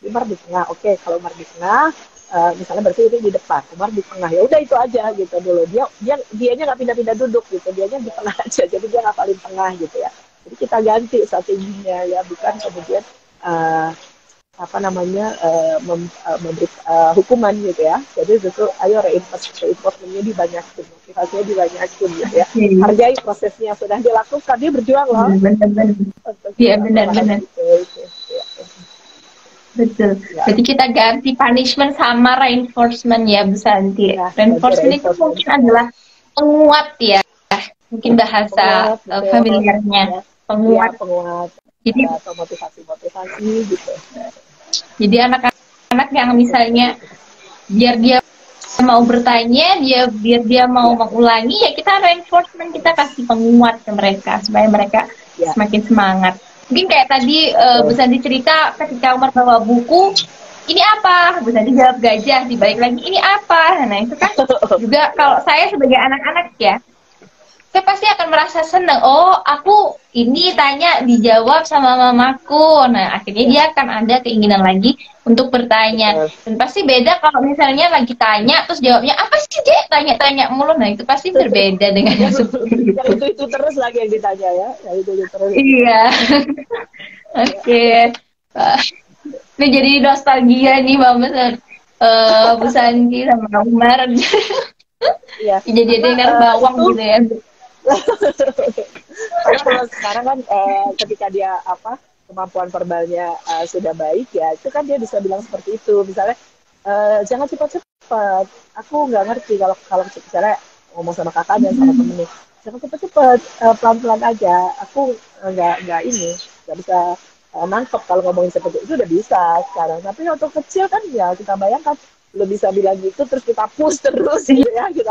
Umar di tengah, oke. Kalau Umar di tengah, misalnya berarti itu di depan, Umar di tengah, ya udah itu aja gitu dulu. Dianya nggak pindah-pindah duduk gitu, dianya di tengah aja, jadi dia ngafalin tengah gitu ya. Jadi kita ganti strateginya ya, bukan kemudian apa namanya memberi hukuman gitu ya. Jadi justru ayo reinforcementnya dibanyakin, motivasinya dibanyakin gitu ya. Hargai prosesnya sudah dilakukan, dia berjuang loh. Iya benar-benar. Betul. Ya. Jadi kita ganti punishment sama reinforcement ya Bu Santi. Ya, reinforcement itu mungkin adalah penguat ya, mungkin bahasa familiarnya. Ya. Penguat. Jadi atau motivasi gitu. Jadi anak-anak yang misalnya biar dia mau bertanya, biar dia mau mengulangi, ya kita reinforcement, kita kasih penguat ke mereka supaya mereka semakin semangat. Mungkin kayak tadi Bu Santi cerita ketika Umar bawa buku, ini apa? Bu Santi jawab gajah, dibalik lagi ini apa? Nah itu kan juga kalau saya sebagai anak-anak ya, saya pasti akan merasa senang. Oh, aku ini tanya dijawab sama mamaku. Nah, akhirnya dia akan ada keinginan lagi untuk bertanya. Dan pasti beda kalau misalnya lagi tanya terus jawabnya apa sih, Dek? Tanya-tanya mulu. Nah, itu pasti berbeda dengan yang seperti itu. Itu terus lagi yang ditanya ya. Itu terus. Iya. Oke. Ini jadi nostalgia nih, Mama. Bu Santi sama Umar. Iya. Jadi dengar bawang gitu ya. Kalau sekarang kan ketika dia kemampuan verbalnya sudah baik ya, itu kan dia bisa bilang seperti itu. Misalnya jangan cepat-cepat, aku nggak ngerti kalau misalnya ngomong sama kakak dan sama temennya, jangan cepat-cepat, pelan-pelan aja, aku nggak bisa nangkep kalau ngomongin seperti itu. Udah bisa sekarang. Tapi untuk kecil kan ya, kita bayangkan belum bisa bilang gitu terus kita push terus gitu ya, ya.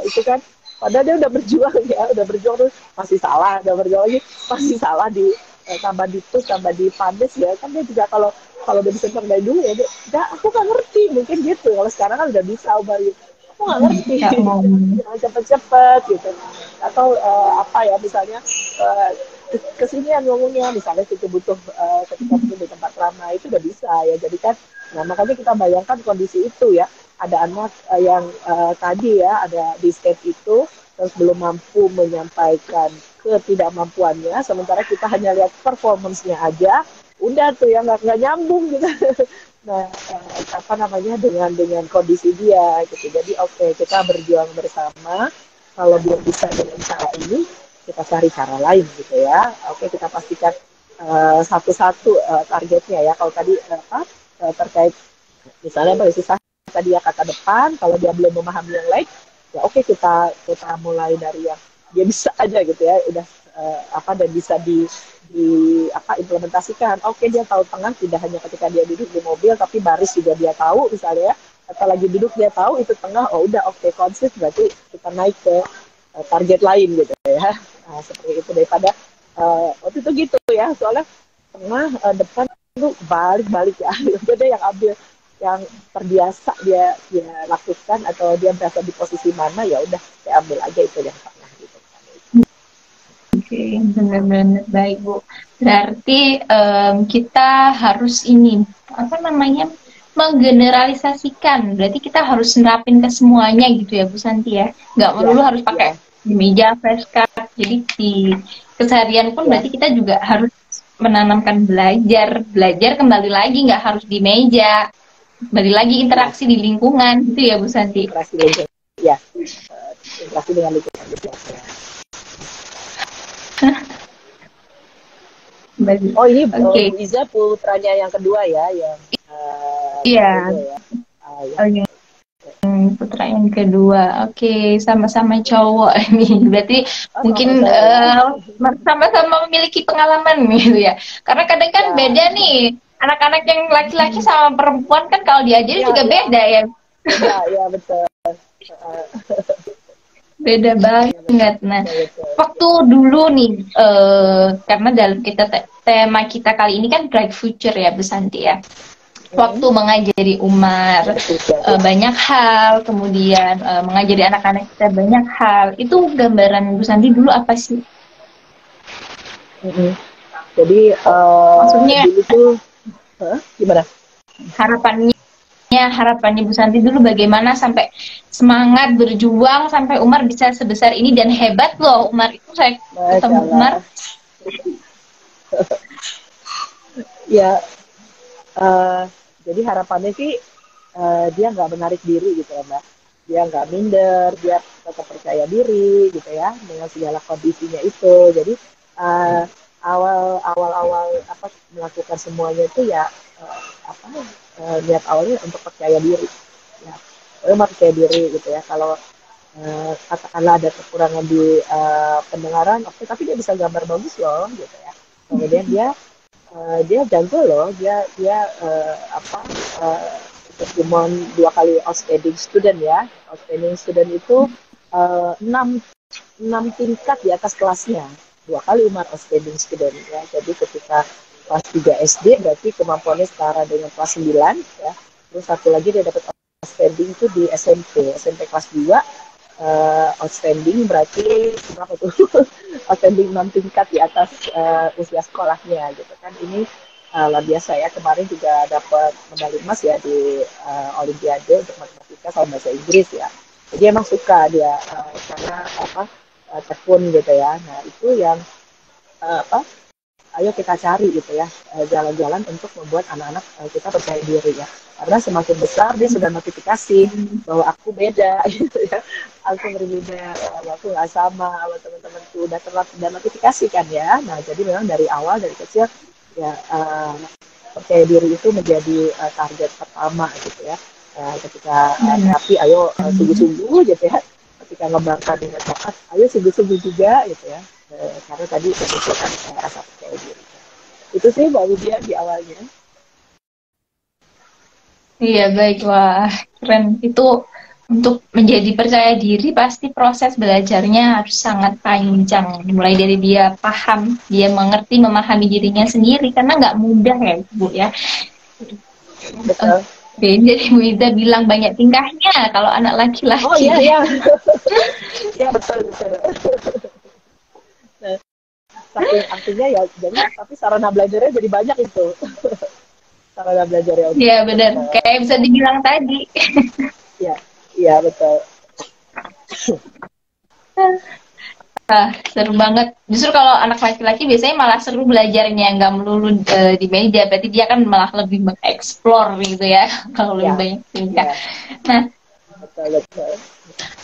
Itu kan padahal dia udah berjuang terus masih salah, udah berjuang lagi masih salah, tambah ditus, tambah dipanis ya kan. Dia juga kalau udah bisa dari dulu ya, aku nggak ngerti, mungkin gitu. Kalau sekarang kan udah bisa aku nggak ngerti, jangan cepet-cepet gitu. Atau misalnya kesinian ngomongnya, misalnya kita butuh ketika di tempat ramai, itu udah bisa ya. Jadi kan, nah makanya kita bayangkan kondisi itu ya, ada anak yang tadi ya ada di stage itu terus belum mampu menyampaikan ketidakmampuannya, sementara kita hanya lihat performance-nya aja, udah tuh ya nggak nyambung gitu. Nah dengan kondisi dia gitu. Jadi oke, kita berjuang bersama. Kalau belum bisa dengan cara ini, kita cari cara lain gitu ya. Oke, kita pastikan satu-satu targetnya ya. Kalau tadi terkait misalnya susah tadi ya kata depan, kalau dia belum memahami yang lain, ya oke, kita mulai dari yang dia bisa aja gitu ya, udah dan bisa implementasikan. Oke, dia tahu tengah tidak hanya ketika dia duduk di mobil, tapi baris juga dia tahu misalnya ya, atau lagi duduk dia tahu itu tengah. Oh udah, oke, konsis, berarti kita naik ke target lain gitu ya. Nah, seperti itu, daripada waktu itu gitu ya, soalnya tengah depan itu balik ya, jadi yang ambil yang terbiasa dia lakukan, atau dia berasa di posisi mana, ya udah saya ambil aja itu yang tengah gitu. Oke, benar-benar baik Bu. Berarti kita harus menggeneralisasikan. Berarti kita harus nerapin ke semuanya gitu ya Bu Santi ya. Nggak melulu harus pakai di meja flashcard. Jadi keseharian pun Ya. berarti kita juga harus menanamkan belajar kembali lagi, nggak harus di meja, kembali lagi interaksi di lingkungan gitu ya Bu Santi. Interaksi lingkungan, ya, interaksi dengan lingkungan juga. Oh ini Oke. Bu Iza putranya yang kedua ya, yang Iya. ya. Ya. Oh, yang putra yang kedua. Oke, sama-sama cowok nih. Berarti mungkin sama-sama memiliki pengalaman gitu ya. Karena kadang kan Ya. beda nih. Anak-anak yang laki-laki sama perempuan kan kalau diajarin juga beda ya. Beda, ya betul. Beda banget. Nah, waktu dulu nih, karena dalam tema kita kali ini kan bright future ya Bu Santi ya. Waktu mengajari Umar banyak hal, kemudian mengajari anak-anak kita banyak hal. Itu gambaran Bu Santi dulu apa sih? Jadi maksudnya dulu tuh gimana? Harapannya Bu Santi dulu bagaimana sampai semangat berjuang sampai Umar bisa sebesar ini, dan hebat loh Umar itu, saya ketemu Umar. Ya, jadi harapannya sih dia nggak menarik diri gitu ya Mbak. Dia nggak minder, dia tetap percaya diri gitu ya dengan segala kondisinya itu. Jadi awal apa melakukan semuanya itu ya niat awalnya untuk percaya diri. Ya, percaya diri gitu ya. Kalau katakanlah ada kekurangan di pendengaran, oke, tapi dia bisa gambar bagus loh gitu ya. Kemudian dia jago loh, dia cuma 2 kali outstanding student ya. Outstanding student itu 6 tingkat di atas kelasnya. 2 kali Umar outstanding student ya. Jadi ketika kelas 3 SD berarti kemampuannya setara dengan kelas 9 ya. Terus satu lagi dia dapat outstanding itu di SMP kelas 2 outstanding berarti berapa tuh? Outstanding 6 tingkat di atas usia sekolahnya gitu kan. Ini luar biasa ya. Kemarin juga dapat medali emas ya di Olimpiade untuk matematika sama bahasa Inggris ya. Jadi emang suka dia karena tekun gitu ya. Nah itu yang ayo kita cari gitu ya jalan-jalan untuk membuat anak-anak kita percaya diri ya. Karena semakin besar dia sudah notifikasi bahwa aku beda gitu ya. Aku berbeda, aku nggak sama teman-temanku, udah notifikasi kan ya. Nah jadi memang dari awal dari kecil ya percaya diri itu menjadi target pertama gitu ya. Ketika terapi ayo sungguh-sungguh gitu ya. Ketika ngembangkan dengan tokat ayo sungguh-sungguh juga gitu ya. Karena tadi menunjukkan rasa percaya diri. Itu sih Mbak Widya di awalnya. Iya, baik. Wah, keren. Itu untuk menjadi percaya diri pasti proses belajarnya harus sangat panjang. Mulai dari dia paham, dia mengerti, memahami dirinya sendiri. Karena nggak mudah ya, Bu ya. Betul. Oke, jadi Bu Ida bilang banyak tingkahnya kalau anak laki-laki. Oh iya, iya. Ya, betul. Nah, saking artinya ya, jadi tapi sarana belajarnya jadi banyak itu. Sarana belajarnya. Iya benar, kayak bisa dibilang tadi. Iya betul. Seru banget. Justru kalau anak laki-laki biasanya malah seru belajarnya, nggak melulu di meja. Berarti dia kan malah lebih mengeksplor gitu ya. Kalau lebih banyak tingkah. Nah, betul.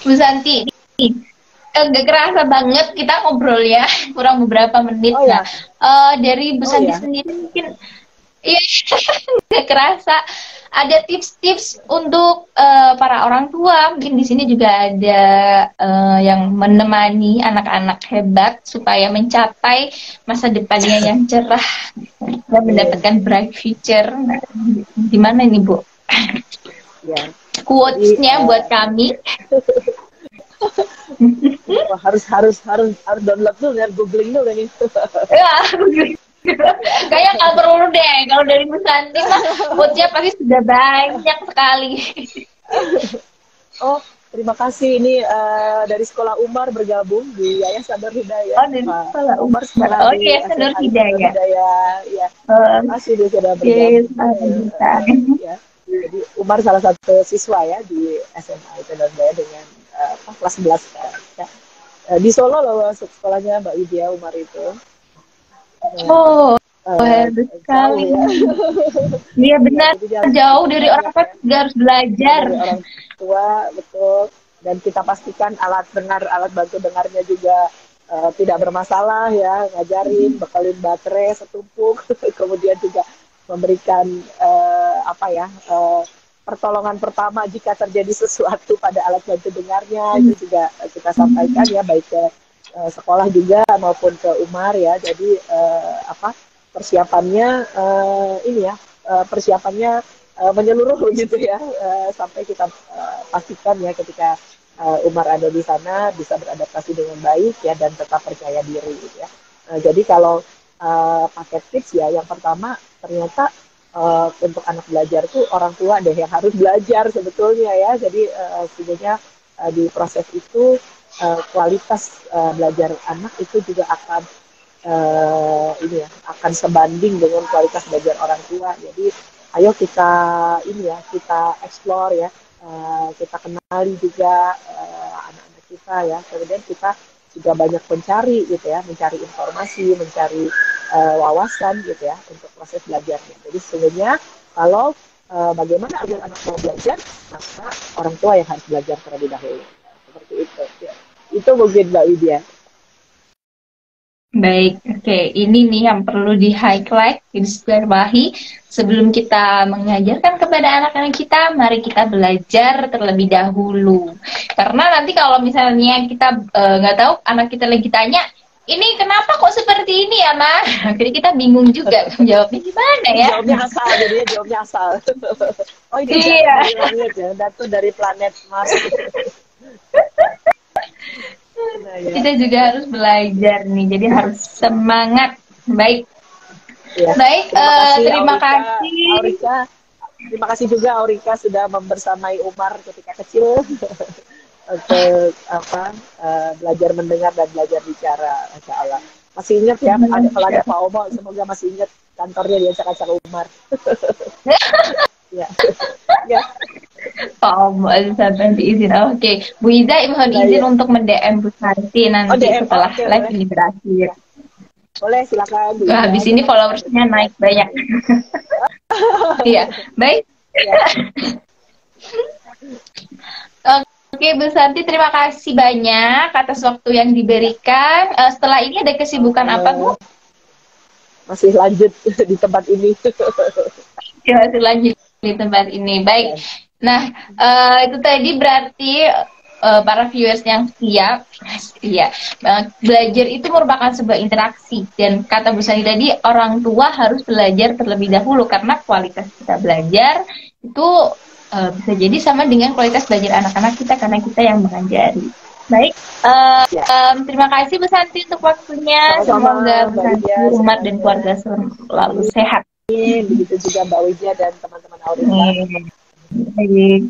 Bu Santi, nggak kerasa banget kita ngobrol ya, kurang beberapa menit. Nah, dari Bu Santi sendiri mungkin iya, nggak kerasa. Ada tips-tips untuk para orang tua. Mungkin di sini juga ada yang menemani anak-anak hebat supaya mencapai masa depannya yang cerah dan mendapatkan bright future. Nah, gimana nih Bu? Quotes-nya buat kami. harus download dulu ya, googling dulu nih. Kayak nggak perlu deh, kalau dari Bu Santi mah quotes-nya pasti sudah banyak sekali. Oh, terima kasih. Ini dari Sekolah Umar bergabung di Yayasan Nur Hidayah. Oh, dari Sekolah Umar. Sekolah di Nur Hidayah. Ya. Terima kasih dia sudah bergabung. Ya. Jadi Umar salah satu siswa ya di SMA itu Nur Hidayah dengan kelas 11 sekarang. Ya. Di Solo loh masuk sekolahnya Mbak Widya Umar itu. Oh, Eh, hebat jauh sekali. ya. Iya Ya, benar, jadi dia harus jauh cukup dari orang banyak tua ya. juga harus Ya, belajar. dari orang tua, betul. Dan kita pastikan alat dengar, alat bantu dengarnya juga tidak bermasalah ya, ngajarin, bekalin baterai setumpuk, kemudian juga memberikan apa ya, pertolongan pertama jika terjadi sesuatu pada alat bantu dengarnya, itu juga kita sampaikan ya, baik ke sekolah juga maupun ke Umar ya. Jadi apa, persiapannya ini ya, persiapannya menyeluruh gitu ya, sampai kita pastikan ya ketika Umar ada di sana bisa beradaptasi dengan baik ya dan tetap percaya diri gitu ya. Jadi kalau paket tips ya, yang pertama ternyata untuk anak belajar tuh orang tua deh yang harus belajar sebetulnya ya. Jadi sebenarnya di proses itu kualitas belajar anak itu juga akan ini ya, akan sebanding dengan kualitas belajar orang tua. Jadi ayo kita ini ya, kita explore ya, kita kenali juga anak-anak kita ya. Kemudian kita juga banyak mencari gitu ya, mencari informasi, mencari wawasan gitu ya untuk proses belajarnya. Jadi sebenarnya kalau bagaimana agar anak mau belajar, maka orang tua yang harus belajar terlebih dahulu. Seperti itu. Ya. Itu mungkin Mbak Widya. Baik, oke. Ini nih yang perlu di-highlight, digarisbawahi. Sebelum kita mengajarkan kepada anak-anak kita, mari kita belajar terlebih dahulu. Karena nanti kalau misalnya kita nggak tahu, anak kita lagi tanya, ini kenapa kok seperti ini ya, Nak? Jadi kita bingung juga jawabnya gimana ya. Jawabnya asal, jadinya jawabnya asal. Oh itu jatuh Iya. dari langit ya, jatuh dari planet Mars. Nah, ya. Kita juga harus belajar nih, jadi harus semangat. Baik, Ya. baik. Terima kasih. Aurika. Terima kasih juga Aurika sudah membersamai Umar ketika kecil untuk apa belajar mendengar dan belajar bicara, Masya Allah. Masih ingat ya, ada kalau ada Pak Omo, semoga masih ingat kantornya di acak-acak Umar. Ya, ya. Pak Om sampai izin. Oke, Bu Iza mohon Nah, izin ya. untuk mend-DM Bu Santi nanti DM, setelah oke, live boleh. ini berakhir. Boleh, silakan. Bu Wah, Ida. habis ini followersnya naik banyak. Iya, baik. Ya. Oke, Bu Santi, terima kasih banyak atas waktu yang diberikan. Setelah ini ada kesibukan apa, Bu? Masih lanjut di tempat ini. Ya, masih lanjut di tempat ini. Baik. Nah, itu tadi berarti para viewers yang siap, ya, belajar itu merupakan sebuah interaksi, dan kata Bu Sani tadi orang tua harus belajar terlebih dahulu karena kualitas kita belajar itu bisa jadi sama dengan kualitas belajar anak-anak kita karena kita yang mengajari. Baik, terima kasih Bu Santi untuk waktunya. Sama-sama, Semoga Bu Mbak Santi, Widya, Umar dan semuanya. keluarga selalu sehat. Begitu juga Mbak Widya dan teman-teman Aurika. Baik.